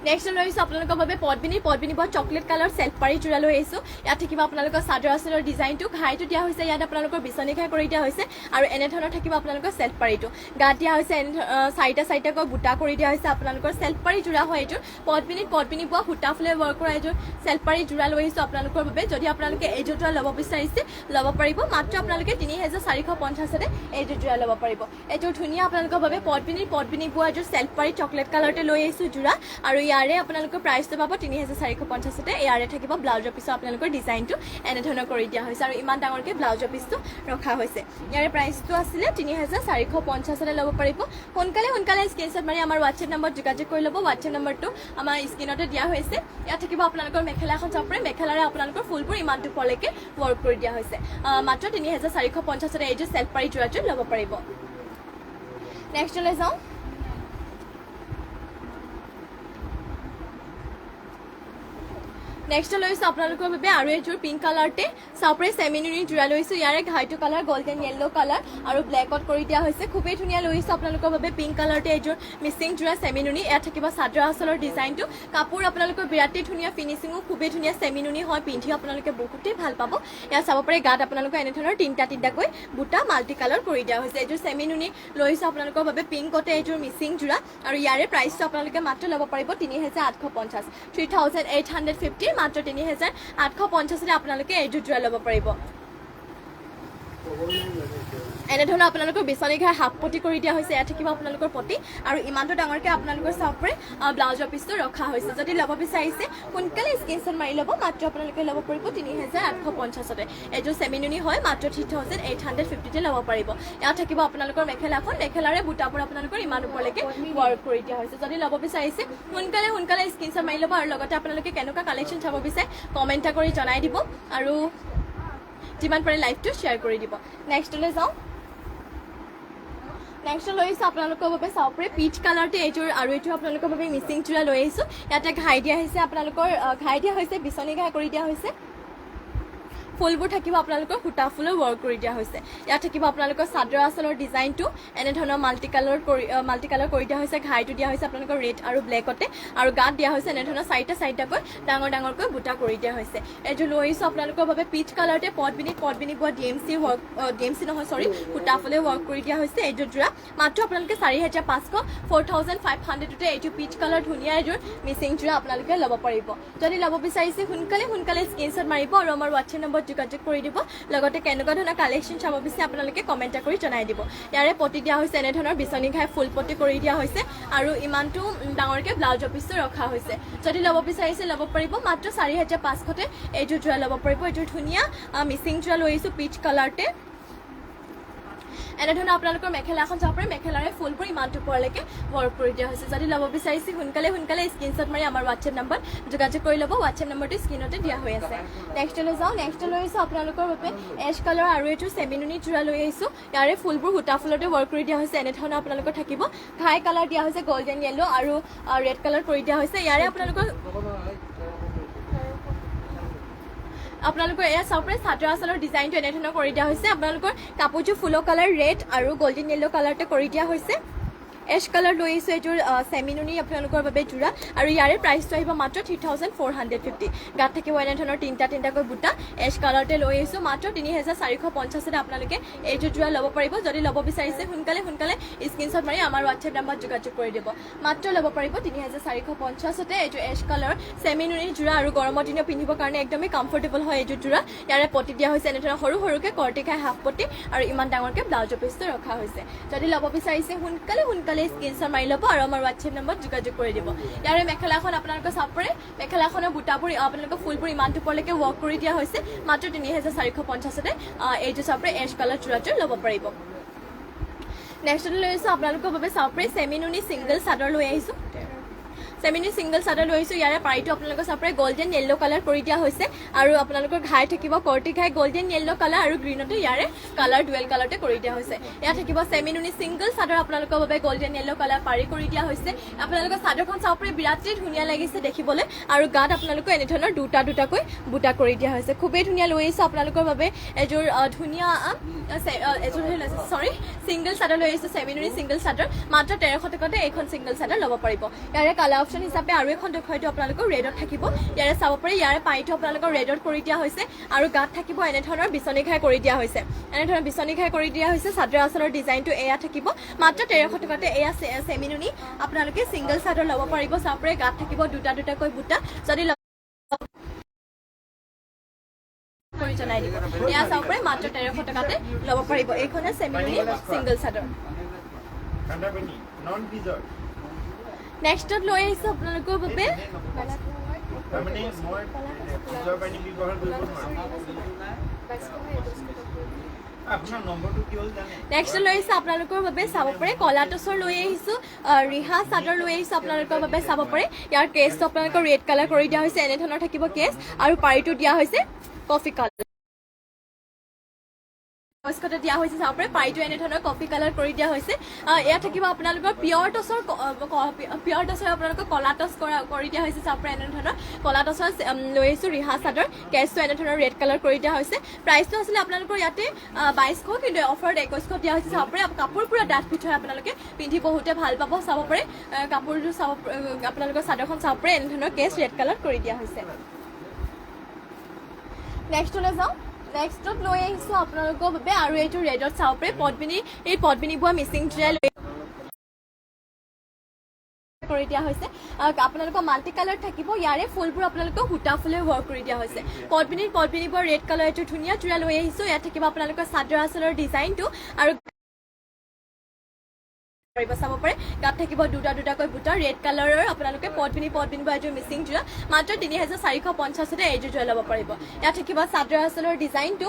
নেক্সট লৈ আহিছোঁ আপোনালোকৰ বাবে পদ্মিনী বা চকলেট কালাৰ চেল্ফ পাৰি যোৰা লৈ আহিছোঁ ইয়াত থাকিব আপোনালোকৰ চাদৰ আঁচলৰ ডিজাইনটো ঘাইটো দিয়া হৈছে ইয়াত আপোনালোকৰ বিচনী ঘাই কৰি দিয়া হৈছে আৰু এনেধৰণৰ থাকিব আপোনালোকৰ চেল্ফ পাৰিটো গাত দিয়া হৈছে চাৰিটাকৈ বুটা কৰি দিয়া হৈছে আপোনালোকৰ চেল্ফ পাৰি যোৰা হয় এইযোৰ পদ্মিনী বোৱা সূতা ফুলে ৱৰ্ক কৰা এইযোৰ চেল্ফ পাৰি যোৰা লৈ আহিছোঁ আপোনালোকৰ বাবে যদি আপোনালোকে এইযোৰ যোৰা ল'ব বিচাৰিছে ল'ব পাৰিব মাত্ৰ আপোনালোকে 3450তে এইযোৰ যোৰা ল'ব পাৰিব এইযোৰ ধুনীয়া আপোনালোকৰ বাবে পদ্মিনী বোৱা এইযোৰ চেল্ফ পাৰি চকলেট কালাৰতে লৈ আহিছোঁ যোৰা আৰু ইয়াৰে আপোনালোকৰ প্ৰাইচটো পাব 3450তে ইয়াৰে থাকিব ব্লাউজৰ পিছত আপোনালোকৰ ডিজাইনটো এনেধৰণৰ কৰি দিয়া হৈছে আৰু ইমান ডাঙৰকৈ ব্লাউজৰ পিছটো ৰখা হৈছে ইয়াৰে প্ৰাইচটো আছিলে 3450তে ল'ব পাৰিব সোনকালে স্ক্ৰীনশ্বট মাৰি আমাৰ WhatsApp নম্বৰত যোগাযোগ কৰি ল'ব WhatsApp নম্বৰটো আমাৰ স্ক্ৰীনতে দিয়া হৈছে ইয়াত থাকিব আপোনালোকৰ মেখেলাখন চাব পাৰে মেখেলাৰে আপোনালোকৰ ফুলবোৰ ইমানটো পৰলৈকে ৱৰ্ক কৰি দিয়া হৈছে মাত্ৰ 3450তে এইযোৰ চেল্ফ পাৰি যোৰাযোৰ ল'ব পাৰিব নেক্সটলৈ যাওঁ নেক্সট লৈছো আপোনালোকৰ বাবে আৰু এযোৰ পিংক কালাৰতে চাপৰে চেমিনুনি জোৰা লৈছো ইয়াৰে ঘাইটো কালাৰ গোল্ডেন য়েল্লো কালাৰ আৰু ব্লেকত কৰি দিয়া হৈছে খুবেই ধুনীয়া লৈছো আপোনালোকৰ বাবে পিংক কালাৰতে এযোৰ মিচিং জোৰা চেমিনুনি ইয়াত থাকিব চাদৰ আঁচলৰ ডিজাইনটো কাপোৰ আপোনালোকৰ বিৰাটেই ধুনীয়া ফিনিচিঙো খুবেই ধুনীয়া চেমিনুনি হয় পিন্ধি আপোনালোকে বহুতেই ভাল পাব ইয়াত চাব পাৰে গাত আপোনালোকৰ এনেধৰণৰ তিনিটাকৈ বুটা মাল্টি কালাৰ কৰি দিয়া হৈছে এযোৰ চেমিনুনি লৈছো আপোনালোকৰ বাবে পিংকতে এযোৰ মিচিং জোৰা আৰু ইয়াৰে প্ৰাইচটো আপোনালোকে মাত্ৰ ল'ব পাৰিব 3850 3850 মাত্ৰ 3850 আপোনালোকে এইযোৰ জোৰা ল'ব পাৰিব এনেধৰণৰ আপোনালোকৰ বিচনী ঘাই হাফ পটি কৰি দিয়া হৈছে ইয়াত থাকিব আপোনালোকৰ পটি আৰু ইমানটো ডাঙৰকৈ আপোনালোকৰ চাপৰে ব্লাউজৰ পিচটো ৰখা হৈছে যদি ল'ব বিচাৰিছে সোনকালে স্ক্ৰীনশ্বট মাৰি ল'ব মাত্ৰ আপোনালোকে ল'ব পাৰিব 3850 এযোৰ চেমিনুনি হয় মাত্ৰ 3850 ল'ব পাৰিব ইয়াত থাকিব আপোনালোকৰ মেখেলাখন মেখেলাৰে বুটাবোৰ আপোনালোকৰ ইমান ওপৰলৈকে ৱৰ্ক কৰি দিয়া হৈছে যদি ল'ব বিচাৰিছে সোনকালে স্ক্ৰীনশ্বট মাৰি ল'ব আৰু লগতে আপোনালোকে কেনেকুৱা কালেকশ্যন চাব বিচাৰে কমেণ্ট কৰি জনাই দিব আৰু যিমান পাৰে লাইভটো শ্বেয়াৰ কৰি দিব নেক্সটলৈ যাওঁ নেক্সট লৈছো আপোনালোকৰ বাবে চাপৰে পিচ কালাৰতে এযোৰ আৰু এইটো আপোনালোকৰ বাবে মিচিং জোৰা লৈ আহিছোঁ ইয়াতে ঘাই দিয়া হৈছে আপোনালোকৰ ঘাই দিয়া হৈছে বিচনী ঘাই কৰি দিয়া হৈছে ফুলবোৰ থাকিব আপোনালোকৰ সূতা ফুলৰ ৱৰ্ক কৰি দিয়া হৈছে ইয়াত থাকিব আপোনালোকৰ চাদৰ আঁচলৰ ডিজাইনটো এনেধৰণৰ মাল্টি কালাৰ কৰি দিয়া হৈছে ঘাইটো দিয়া হৈছে আপোনালোকৰ ৰেড আৰু ব্লেকতে আৰু গাত দিয়া হৈছে এনেধৰণৰ চাৰিটাকৈ ডাঙৰকৈ বুটা কৰি দিয়া হৈছে এইযোৰ লৈ আহিছোঁ আপোনালোকৰ বাবে পিচ কালাৰতে পটবিনি পোৱা ডিএমচি নহয় সৰি সূতা ফুলে ৱৰ্ক কৰি দিয়া হৈছে এইযোৰ জোৰা মাত্ৰ আপোনালোকে 4500 4500 এইযোৰ পিচ কালাৰ ধুনীয়া এযোৰ মিচিং জোৰা আপোনালোকে ল'ব পাৰিব যদি ল'ব বিচাৰিছে সোনকালে স্ক্ৰীনশ্বট মাৰিব আৰু আমাৰ হোৱাটছএপ নম্বৰ যোগাযোগ কৰি দিব লগতে কেনেকুৱা ধৰণৰ কালেকশ্যন চাব বিচাৰে আপোনালোকে কমেণ্ট কৰি জনাই দিব ইয়াৰে পটি দিয়া হৈছে এনেধৰণৰ বিচনী ঘাই ফুল পটি কৰি দিয়া হৈছে আৰু ইমানটো ডাঙৰকৈ ব্লাউজৰ পিচটো ৰখা হৈছে যদি ল'ব বিচাৰিছে ল'ব পাৰিব মাত্ৰ 4500 এইযোৰ জোৰা ল'ব পাৰিব এইযোৰ ধুনীয়া মিচিং জোৰা লৈ আহিছোঁ পিচ কালাৰতে এনেধৰণৰ আপোনালোকৰ মেখেলাখন চাব পাৰে মেখেলাৰে ফুলবোৰ ইমানটো ওপৰলৈকে ৱৰ্ক কৰি দিয়া হৈছে যদি ল'ব বিচাৰিছে সোনকালে স্ক্ৰীনশ্বট মাৰি আমাৰ হোৱাটছএপ নম্বৰ যোগাযোগ কৰি ল'ব হোৱাটছএপ নম্বৰটো স্ক্ৰীনতে দিয়া হৈ আছে নেক্সটলৈ যাওঁ নেক্সটলৈ আহিছোঁ আপোনালোকৰ বাবে এছ কালাৰ আৰু এইটো চেমিনুনি জোৰা লৈ আহিছোঁ ইয়াৰে ফুলবোৰ সূতা ফুলতে ৱৰ্ক কৰি দিয়া হৈছে এনেধৰণৰ আপোনালোকৰ থাকিব ঘাই কালাৰ দিয়া হৈছে গোল্ডেন য়েল্লো আৰু ৰেড কালাৰ কৰি দিয়া হৈছে ইয়াৰে আপোনালোকৰ এয়া চাব পাৰে চাদৰ আঁচলৰ ডিজাইনটো এনেধৰণৰ কৰি দিয়া হৈছে আপোনালোকৰ কাপোৰযোৰ ফুলৰ কালাৰ ৰেড আৰু গোল্ডেন য়েল্লো কালাৰতে কৰি দিয়া হৈছে এছ কালাৰ লৈ আহিছোঁ এইযোৰ চেমিনুনি আপোনালোকৰ বাবে জোৰা আৰু ইয়াৰে প্ৰাইচটো আহিব মাত্ৰ 3450 গাত থাকিব এনেধৰণৰ তিনিটাকৈ বুটা এছ কালাৰতে লৈ আহিছোঁ মাত্ৰ 3450 আপোনালোকে এইযোৰ জোৰা ল'ব পাৰিব যদি ল'ব বিচাৰিছে সোনকালে স্ক্ৰীনশ্বট মাৰি আমাৰ হোৱাটছএপ নম্বৰত যোগাযোগ কৰি দিব মাত্ৰ ল'ব পাৰিব 3450 এইযোৰ এছ কালাৰ চেমিনুনি জোৰা আৰু গৰমৰ দিনত পিন্ধিবৰ কাৰণে একদমেই কমফৰ্টেবল হয় এইযোৰ জোৰা ইয়াৰে পটি দিয়া হৈছে এনেধৰণৰ সৰুকৈ কৰ্টি খাই হাফ পটি আৰু ইমান ডাঙৰকৈ ব্লাউজৰ পিচটো ৰখা হৈছে যদি ল'ব বিচাৰিছে সোনকালে স্ক্ৰীনশ্বট মাৰি ল'ব আৰু আমাৰ হোৱাটছএপ নম্বৰত যোগাযোগ কৰি দিব ইয়াৰে মেখেলাখন আপোনালোকৰ চাব পাৰে মেখেলাখনৰ বুটাবোৰ আপোনালোকৰ ফুলবোৰ ইমানটো ওপৰলৈকে ৱৰ্ক কৰি দিয়া হৈছে মাত্ৰ 3450 এইযোৰ চাব পাৰে এছ কালাৰ জোৰাযোৰ ল'ব পাৰিব নেক্সট লৈ আহিছোঁ আপোনালোকৰ বাবে চাব পাৰে চেমিনুনি ছিংগল চাদৰ লৈ আহিছোঁ চেমিনুনি ছিংগল চাদৰ লৈ আহিছোঁ ইয়াৰে পাৰিটো আপোনালোকৰ চাব পাৰে গোল্ডেন য়েল্লো কালাৰ কৰি দিয়া হৈছে আৰু আপোনালোকৰ ঘাই থাকিব কৰ্টি ঘাই গোল্ডেন য়েল্লো কালাৰ আৰু গ্ৰীণতো ইয়াৰে কালাৰ ডুৱেল কালাৰতে কৰি দিয়া হৈছে ইয়াত থাকিব চেমিনুনি ছিংগল চাদৰ আপোনালোকৰ বাবে গোল্ডেন য়েল্লো কালাৰ পাৰি কৰি দিয়া হৈছে আপোনালোকৰ চাদৰখন চাব পাৰে বিৰাটেই ধুনীয়া লাগিছে দেখিবলৈ আৰু গাত আপোনালোকৰ এনেধৰণৰ দুটাকৈ বুটা কৰি দিয়া হৈছে খুবেই ধুনীয়া লৈ আহিছোঁ আপোনালোকৰ বাবে এযোৰ ধুনীয়া ছিংগল চাদৰ লৈ আহিছোঁ চেমিনুনি ছিংগল চাদৰ মাত্ৰ 1300 টকাতে এইখন ছিংগল চাদৰ ল'ব পাৰিব ইয়াৰে কালাৰ অপশ্যন হিচাপে আৰু এখন দেখুৱাইটো আপোনালোকৰ ৰেডত থাকিব ইয়াৰে চাব পাৰে ইয়াৰে পাইটো আপোনালোকৰ ৰেডত কৰি দিয়া হৈছে আৰু গাত থাকিব এনেধৰণৰ বিচনী ঘাই কৰি দিয়া হৈছে চাদৰ আঁচলৰ ডিজাইনটো এয়া থাকিব মাত্ৰ 1300 টকাতে এয়া চেমিনুনি আপোনালোকে ছিংগল চাদৰ ল'ব পাৰিব চাব পাৰে গাত থাকিব দুটাকৈ বুটা যদি জনাই দিব এয়া চাব পাৰে মাত্ৰ 1300 টকাতে ল'ব পাৰিব এইখনে চেমিনুনি ছিংগল চাদৰ নেক্সটত লৈ আহিছোঁ আপোনালোকৰ বাবে নেক্সট লৈ আহিছোঁ আপোনালোকৰ বাবে চাব পাৰে কলা টচৰ লৈ আহিছোঁ ৰিহা চাদৰ লৈ আহিছোঁ আপোনালোকৰ বাবে চাব পাৰে ইয়াৰ কেছটো আপোনালোকৰ ৰেড কালাৰ কৰি দিয়া হৈছে এনেধৰণৰ থাকিব কেছ আৰু পাৰিটো দিয়া হৈছে কফি কালাৰ কৈস্কতে দিয়া হৈছে চাব পাৰে পাৰিটো এনেধৰণৰ কফি কালাৰ কৰি দিয়া হৈছে এয়া থাকিব আপোনালোকৰ পিয়ৰ টছৰ আপোনালোকৰ কলা টছ কৰি দিয়া হৈছে চাব পাৰে এনেধৰণৰ কলা টছৰ লৈ আহিছোঁ ৰিহা চাদৰ কেছটো এনেধৰণৰ ৰেড কালাৰ কৰি দিয়া হৈছে প্ৰাইচটো আছিলে আপোনালোকৰ ইয়াতে 2200 কিন্তু অফাৰত 2100 দিয়া হৈছে চাব পাৰে কাপোৰ পুৰা ডাঠ পিঠ হয় আপোনালোকে পিন্ধি বহুতে ভাল পাব চাব পাৰে কাপোৰটো চাব আপোনালোকৰ চাদৰখন চাব পাৰে এনেধৰণৰ কেছ ৰেড কালাৰ কৰি দিয়া হৈছে নেক্সটলৈ যাওঁ নেক্সটত লৈ আহিছোঁ আপোনালোকৰ বাবে আৰু এইটো ৰেডত চাব পাৰে পদ্মিনী বোৱা মিচিং জুৱেল কৰি দিয়া হৈছে আপোনালোকৰ মাল্টি কালাৰ থাকিব ইয়াৰে ফুলবোৰ আপোনালোকৰ সূতা ফুলে ৱৰ্ক কৰি দিয়া হৈছে পদ্মিনী বোৱা ৰেড কালাৰ এইটো ধুনীয়া জোৰা লৈ আহিছোঁ ইয়াত থাকিব আপোনালোকৰ চাদৰ আঁচলৰ ডিজাইনটো আৰু চাব পাৰে গাত থাকিব দুটাকৈ বুটা ৰেড কালাৰৰ আপোনালোকে পদ্মিনী বোৱা এযোৰ মিচিং জোৰা মাত্ৰ 3450 এইযোৰ জোৰা ল'ব পাৰিব ইয়াত থাকিব চাদৰ আঁচলৰ ডিজাইনটো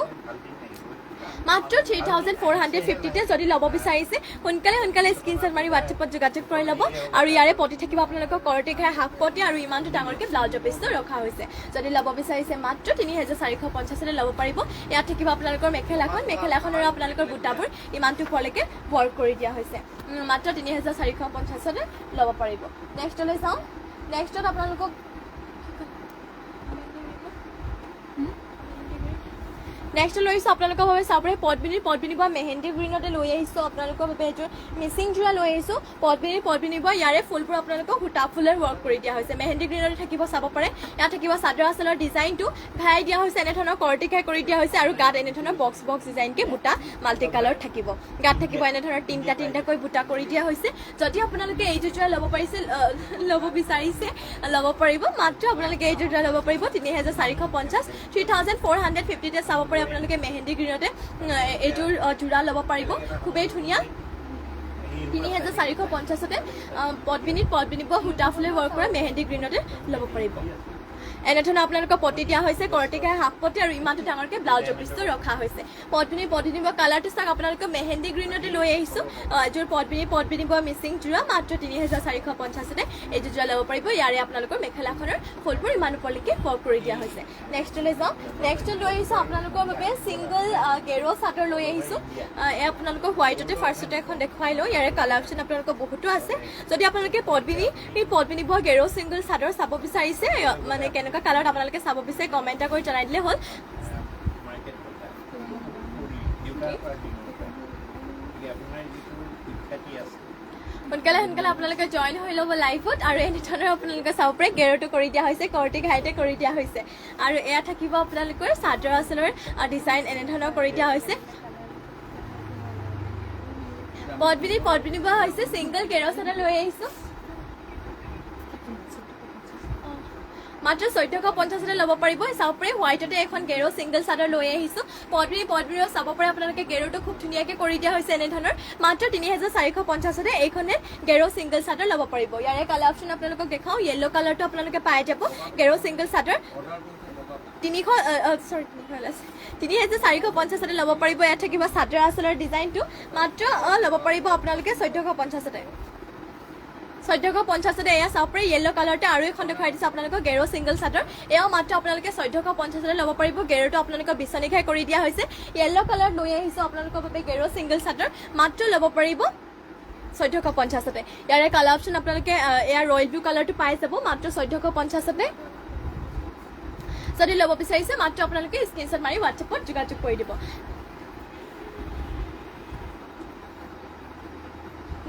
মাত্ৰ 3450 যদি ল'ব বিচাৰিছে সোনকালে স্ক্ৰীনশ্বট মাৰি হোৱাটছএপত যোগাযোগ কৰি ল'ব আৰু ইয়াৰে পতি থাকিব আপোনালোকৰ কৰটি ঘাই হাফ পতি আৰু ইমানটো ডাঙৰকৈ ব্লাউজৰ পিচটো ৰখা হৈছে যদি ল'ব বিচাৰিছে মাত্ৰ 3450 ল'ব পাৰিব ইয়াত থাকিব আপোনালোকৰ মেখেলাখনৰ আপোনালোকৰ বুটাবোৰ ইমানটো ওপৰলৈকে ৱৰ্ক কৰি দিয়া হৈছে মাত্ৰ 3450 ল'ব পাৰিব নেক্সটলৈ চাওঁ নেক্সটত আপোনালোকক নেক্সট লৈ আহিছোঁ আপোনালোকৰ বাবে চাব পাৰে পদ্মিনী বোৱা মেহেন্দি গ্ৰীণতে লৈ আহিছোঁ আপোনালোকৰ বাবে এযোৰ মিচিং জোৰা লৈ আহিছোঁ পদ্মিনী বোৱা ইয়াৰে ফুলবোৰ আপোনালোকক সূতা ফুলৰ ৱৰ্ক কৰি দিয়া হৈছে মেহেন্দি গ্ৰীণতে থাকিব চাব পাৰে ইয়াত থাকিব চাদৰ আঁচলৰ ডিজাইনটো ঘাই দিয়া হৈছে এনেধৰণৰ কৰটি ঘাই কৰি দিয়া হৈছে আৰু গাত এনেধৰণৰ বক্স ডিজাইনকৈ বুটা মাল্টি কালাৰ থাকিব গাত থাকিব এনেধৰণৰ তিনিটাকৈ বুটা কৰি দিয়া হৈছে যদি আপোনালোকে এইযোৰ জোৰা ল'ব বিচাৰিছে ল'ব পাৰিব মাত্ৰ আপোনালোকে এইযোৰ জোৰা ল'ব পাৰিব 3450 3450 চাব পাৰে আপোনালোকে মেহেন্দি গ্ৰীণতে এইযোৰ জোৰা ল'ব পাৰিব খুবেই ধুনীয়া 3450 পদ্মিনী বোৱা সূতা ফুলে ৱৰ্ক কৰা মেহেন্দি গ্ৰীণতে ল'ব পাৰিব এনেধৰণৰ আপোনালোকৰ পতি দিয়া হৈছে কৰটি ঘাই হাফ পতি আৰু ইমানটো ডাঙৰকৈ ব্লাউজৰ পিচটো ৰখা হৈছে পদ্মিনী বোৱা কালাৰটো চাওক আপোনালোকে মেহেন্দি গ্ৰীণতে লৈ আহিছোঁ এযোৰ পদ্মিনী বোৱা মিচিং জোৰা মাত্ৰ 3450 এইযোৰ জোৰা ল'ব পাৰিব ইয়াৰে আপোনালোকৰ মেখেলাখনৰ ফুলবোৰ ইমান ওপৰলৈকে ৱৰ্ক কৰি দিয়া হৈছে নেক্সটলৈ যাওঁ নেক্সটত লৈ আহিছোঁ আপোনালোকৰ বাবে ছিংগল গেৰ চাদৰ লৈ আহিছোঁ এয়া আপোনালোকৰ হোৱাইটতে ফাৰ্ষ্টতে এখন দেখুৱাই লওঁ ইয়াৰে কালাৰ অপশ্যন আপোনালোকৰ বহুতো আছে যদি আপোনালোকে পদ্মিনী বোৱা গেৰ ছিংগল চাদৰ চাব বিচাৰিছে মানে কেনেকুৱা কালাৰত আপোনালোকে চাব বিচাৰে কমেণ্ট কৰি জনাই দিলে হ'ল সোনকালে আপোনালোকে জইন হৈ ল'ব লাইভত আৰু এনেধৰণৰ আপোনালোকে চাব পাৰে গেৰটো কৰি দিয়া হৈছে কৰটি ঘাইতে কৰি দিয়া হৈছে আৰু এয়া থাকিব আপোনালোকৰ চাদৰ আঁচলৰ ডিজাইন এনেধৰণৰ কৰি দিয়া হৈছে পদ্মিনী বোৱা হৈছে ছিংগল গেৰ চাদৰ লৈ আহিছোঁ মাত্ৰ 1450 ল'ব পাৰিব চাব পাৰে হোৱাইটতে এখন গেৰ ছিংগল চাদৰ লৈ আহিছোঁ পদ্মিনীৰ চাব পাৰে আপোনালোকে গেৰটো খুব ধুনীয়াকৈ কৰি দিয়া হৈছে এনেধৰণৰ মাত্ৰ 3450 এইখনে গেৰ ছিংগল চাদৰ ল'ব পাৰিব ইয়াৰে কালাৰ অপশ্যন আপোনালোকক দেখাওঁ য়েল্ল' কালাৰটো আপোনালোকে পাই যাব গেৰ ছিংগল চাদৰ 3450 ল'ব পাৰিব ইয়াত থাকিব চাদৰ আঁচলৰ ডিজাইনটো মাত্ৰ ল'ব পাৰিব আপোনালোকে 1450 এয়া চাব পাৰে য়েল্ল' কালাৰতে আৰু এখন দেখুৱাই দিছোঁ আপোনালোকৰ গেৰ ছিংগল চাদৰ এয়াও মাত্ৰ আপোনালোকে 1450 ল'ব পাৰিব গেৰটো আপোনালোকৰ বিচনী ঘাই কৰি দিয়া হৈছে য়েল্ল' কালাৰ লৈ আহিছোঁ আপোনালোকৰ বাবে গেৰ ছিংগল চাদৰ মাত্ৰ ল'ব পাৰিব 1450 ইয়াৰে কালাৰ অপশ্যন আপোনালোকে এয়া ৰয়েল ব্লু কালাৰটো পাই যাব মাত্ৰ 1450 যদি ল'ব বিচাৰিছে মাত্ৰ আপোনালোকে স্ক্ৰীনশ্বট মাৰি হোৱাটছএপত যোগাযোগ কৰি দিব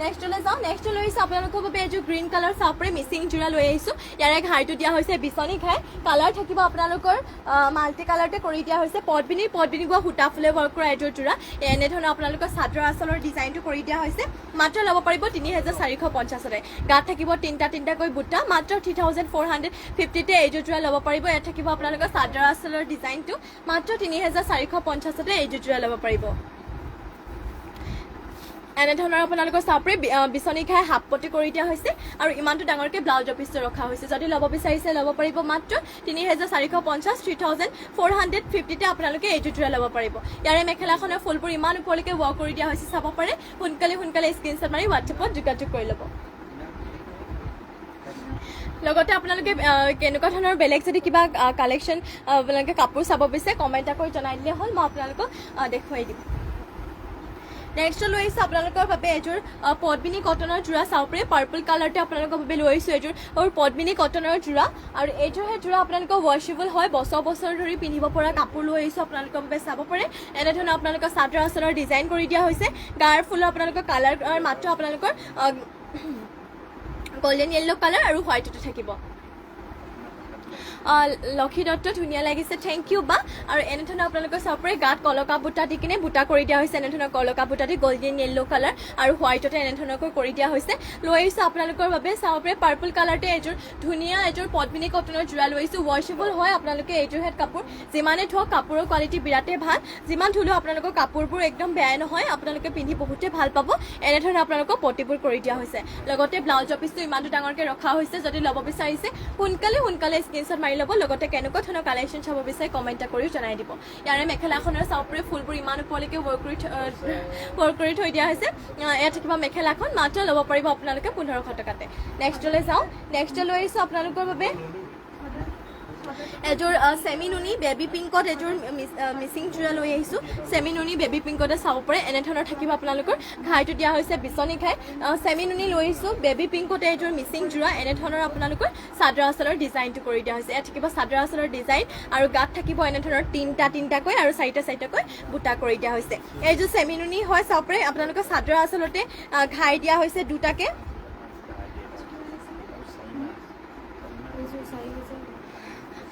নেক্সটলৈ যাওঁ নেক্সট লৈ আহিছোঁ আপোনালোকৰ বাবে এযোৰ গ্ৰীণ কালাৰ চাব পাৰে মিচিং জোৰা লৈ আহিছোঁ ইয়াৰে ঘাইটো দিয়া হৈছে বিচনী ঘাই কালাৰ থাকিব আপোনালোকৰ মাল্টি কালাৰতে কৰি দিয়া হৈছে পদ্মিনী বোৱা সূতা ফুলে ৱৰ্ক কৰা এযোৰ জোৰা এনেধৰণৰ আপোনালোকৰ চাদৰ আঁচলৰ ডিজাইনটো কৰি দিয়া হৈছে মাত্ৰ ল'ব পাৰিব 3450 গাত থাকিব তিনিটাকৈ বুটা মাত্ৰ 3450 এইযোৰ জোৰা ল'ব পাৰিব ইয়াত থাকিব আপোনালোকৰ চাদৰ আঁচলৰ ডিজাইনটো মাত্ৰ 3450 এইযোৰ জোৰা ল'ব পাৰিব এনেধৰণৰ আপোনালোকৰ চাব পাৰে বিচনী ঘাই হাফ পতি কৰি দিয়া হৈছে আৰু ইমানটো ডাঙৰকৈ ব্লাউজৰ পিচটো ৰখা হৈছে যদি ল'ব বিচাৰিছে ল'ব পাৰিব মাত্ৰ 3450 3450 আপোনালোকে এইযোৰ জোৰা ল'ব পাৰিব ইয়াৰে মেখেলাখনৰ ফুলবোৰ ইমান ওপৰলৈকে ৱৰ্ক কৰি দিয়া হৈছে চাব পাৰে সোনকালে স্ক্ৰীনশ্বট মাৰি হোৱাটছএপত যোগাযোগ কৰি ল'ব লগতে আপোনালোকে কেনেকুৱা ধৰণৰ বেলেগ যদি কিবা কালেকশ্যন আপোনালোকে কাপোৰ চাব বিচাৰে কমেণ্ট কৰি জনাই দিলে হ'ল মই আপোনালোকক দেখুৱাই দিম নেক্সট লৈ আহিছোঁ আপোনালোকৰ বাবে এযোৰ পদ্মিনী কটনৰ যোৰা চাব পাৰে পাৰ্পল কালাৰতে আপোনালোকৰ বাবে লৈ আহিছোঁ এযোৰ পদ্মিনী কটনৰ যোৰা আৰু এইযোৰ সেই যোৰা আপোনালোকৰ ৱাশ্বেবল হয় বছৰ বছৰ ধৰি পিন্ধিব পৰা কাপোৰ লৈ আহিছোঁ আপোনালোকৰ বাবে চাব পাৰে এনেধৰণৰ আপোনালোকৰ চাদৰ আচলৰ ডিজাইন কৰি দিয়া হৈছে গাৰ ফুলৰ আপোনালোকৰ কালাৰ মাত্ৰ আপোনালোকৰ গোল্ডেন য়েল্লো কালাৰ আৰু হোৱাইটতে থাকিব লক্ষী দত্ত ধুনীয়া লাগিছে থেংক ইউ বা আৰু এনেধৰণৰ আপোনালোকৰ চাব পাৰে গাত কলকা বুটা দি কিনে বুটা কৰি দিয়া হৈছে এনেধৰণৰ কলকা বুটা দি গল্ডেন য়েল্লো কালাৰ আৰু হোৱাইটতে এনেধৰণকৈ কৰি দিয়া হৈছে লৈ আহিছোঁ আপোনালোকৰ বাবে চাব পাৰে পাৰ্পল কালাৰতে এযোৰ ধুনীয়া এযোৰ পদ্মিনী কটনৰ যোৰা লৈ আহিছোঁ ৱাশ্বেবল হয় আপোনালোকে এইযোৰ হেড কাপোৰ যিমানে ধোৱা কাপোৰৰ কোৱালিটি বিৰাটেই ভাল যিমান ধুলেও আপোনালোকৰ কাপোৰবোৰ একদম বেয়া নহয় আপোনালোকে পিন্ধি বহুতে ভাল পাব এনেধৰণে আপোনালোকক পটিবোৰ কৰি দিয়া হৈছে লগতে ব্লাউজৰ পিচটো ইমানটো ডাঙৰকৈ ৰখা হৈছে যদি ল'ব বিচাৰিছে সোনকালে স্ক্ৰীনশ্বট মাৰি ল'ব লগতে কেনেকুৱা ধৰণৰ কালেকশ্যন চাব বিচাৰে কমেণ্ট কৰিও জনাই দিব ইয়াৰে মেখেলাখনৰ চাব পাৰে ফুলবোৰ ইমান ওপৰলৈকে ৱৰ্ক কৰি থৈ দিয়া হৈছে এয়া থাকিব মেখেলাখন মাত্ৰ ল'ব পাৰিব আপোনালোকে 1500 টকাতে নেক্সটলৈ যাওঁ নেক্সট লৈ আহিছোঁ আপোনালোকৰ বাবে এযোৰ চেমি নুনি বেবী পিংকত এযোৰ মিচিং যোৰা লৈ আহিছোঁ চেমি নুনি বেবী পিংকতে চাব পাৰে এনেধৰণৰ থাকিব আপোনালোকৰ ঘাইটো দিয়া হৈছে বিচনী ঘাই চেমি নুনি লৈ আহিছোঁ বেবী পিংকতে এযোৰ মিচিং যোৰা এনেধৰণৰ আপোনালোকৰ চাদৰ আচলৰ ডিজাইনটো কৰি দিয়া হৈছে ইয়াত থাকিব চাদৰ আচলৰ ডিজাইন আৰু গাত থাকিব এনেধৰণৰ তিনিটাকৈ আৰু চাৰিটাকৈ বুটা কৰি দিয়া হৈছে এইযোৰ চেমি নুনি হয় চাব পাৰে আপোনালোকৰ চাদৰ আচলতে ঘাই দিয়া হৈছে দুটাকৈ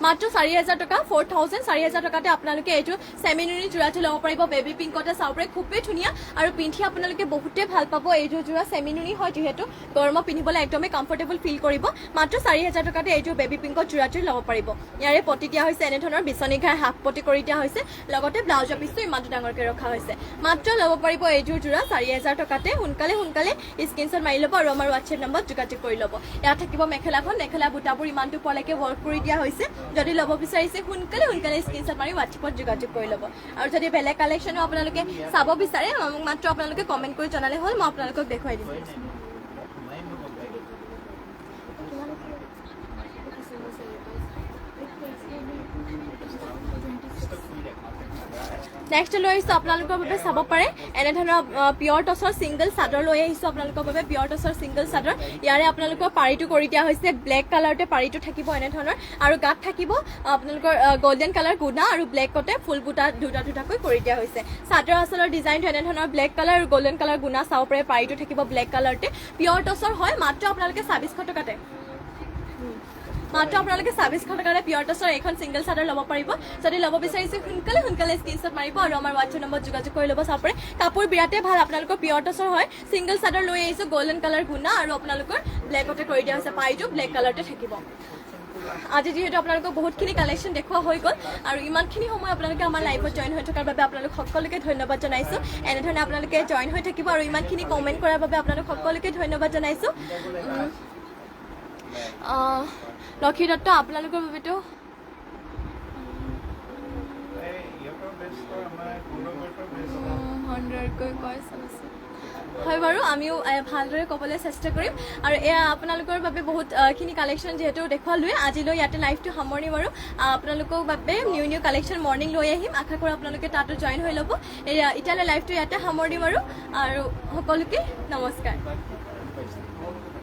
মাত্ৰ 4000 টকা 4000 টকাতে আপোনালোকে এইটো চেমিনুনি যোৰাটো ল'ব পাৰিব বেবী পিংকতে চাব পাৰে খুবেই ধুনীয়া আৰু পিন্ধি আপোনালোকে বহুতে ভাল পাব এইযোৰ যোৰা চেমিনুনি হয় যিহেতু গৰমত পিন্ধিবলৈ একদমেই কমফৰ্টেবল ফিল কৰিব মাত্ৰ 4000 টকাতে এইযোৰ বেবী পিংকত যোৰাটো ল'ব পাৰিব ইয়াৰে পটি দিয়া হৈছে এনেধৰণৰ বিচনী ঘাই হাফ পটি কৰি দিয়া হৈছে লগতে ব্লাউজৰ পিচটো ইমানটো ডাঙৰকৈ ৰখা হৈছে মাত্ৰ ল'ব পাৰিব এইযোৰ যোৰা 4000 টকাতে সোনকালে স্ক্ৰীনশ্বট মাৰি ল'ব আৰু আমাৰ হোৱাটছএপ নম্বৰত যোগাযোগ কৰি ল'ব ইয়াত থাকিব মেখেলা বুটাবোৰ ইমানটো ওপৰলৈকে ৱৰ্ক কৰি দিয়া হৈছে যদি ল'ব বিচাৰিছে সোনকালে স্ক্ৰীনশ্বট মাৰি হোৱাটছএপত যোগাযোগ কৰি ল'ব আৰু যদি বেলেগ কালেকশ্যনো আপোনালোকে চাব বিচাৰে মাত্ৰ আপোনালোকে কমেণ্ট কৰি জনালে হ'ল মই আপোনালোকক দেখুৱাই দিম নেক্সট লৈ আহিছোঁ আপোনালোকৰ বাবে চাব পাৰে এনেধৰণৰ পিয়ৰ টচৰ ছিংগল চাদৰ লৈ আহিছোঁ আপোনালোকৰ বাবে পিয়ৰ টচৰ ছিংগল চাদৰ ইয়াৰে আপোনালোকৰ পাৰীটো কৰি দিয়া হৈছে ব্লেক কালাৰতে পাৰীটো থাকিব এনেধৰণৰ আৰু গাত থাকিব আপোনালোকৰ গল্ডেন কালাৰ গুণা আৰু ব্লেকতে ফুল বুটা দুটাকৈ কৰি দিয়া হৈছে চাদৰ আচলৰ ডিজাইনটো এনেধৰণৰ ব্লেক কালাৰ আৰু গল্ডেন কালাৰ গুণা চাব পাৰে পাৰীটো থাকিব ব্লেক কালাৰতে পিয়ৰ টচৰ হয় মাত্ৰ আপোনালোকে 2600 টকাতে মাত্ৰ আপোনালোকে 2600 টকাৰে পিয়ৰ টচৰ এখন ছিংগল চাদৰ ল'ব পাৰিব যদি ল'ব বিচাৰিছে সোনকালে স্ক্ৰীনশ্বট মাৰিব আৰু আমাৰ হোৱাটছএপ নম্বৰত যোগাযোগ কৰি ল'ব চাব পাৰে কাপোৰ বিৰাটেই ভাল আপোনালোকৰ পিয়ৰ টচৰ হয় ছিংগল চাদৰ লৈ আহিছোঁ গল্ডেন কালাৰ গুণা আৰু আপোনালোকৰ ব্লেকতে কৰি দিয়া হৈছে পাৰীটো ব্লেক কালাৰতে থাকিব আজি যিহেতু আপোনালোকক বহুতখিনি কালেকশ্যন দেখুওৱা হৈ গ'ল আৰু ইমানখিনি সময় আপোনালোকে আমাৰ লাইভত জইন হৈ থকাৰ বাবে আপোনালোক সকলোকে ধন্যবাদ জনাইছোঁ এনেধৰণে আপোনালোকে জইন হৈ থাকিব আৰু ইমানখিনি কমেণ্ট কৰাৰ বাবে আপোনালোক সকলোকে ধন্যবাদ জনাইছোঁ লক্ষী দত্ত আপোনালোকৰ বাবেতো হয় বাৰু আমিও ভালদৰে ক'বলৈ চেষ্টা কৰিম আৰু এয়া আপোনালোকৰ বাবে বহুতখিনি কালেকশ্যন যিহেতু দেখুৱালোৱে আজিলৈ ইয়াতে লাইভটো সামৰণি মাৰোঁ আপোনালোকৰ বাবে নিউ কালেকশ্যন মৰ্ণিং লৈ আহিম আশা কৰোঁ আপোনালোকে তাতো জইন হৈ ল'ব এতিয়ালৈ লাইভটো ইয়াতে সামৰণি মাৰোঁ আৰু সকলোকে নমস্কাৰ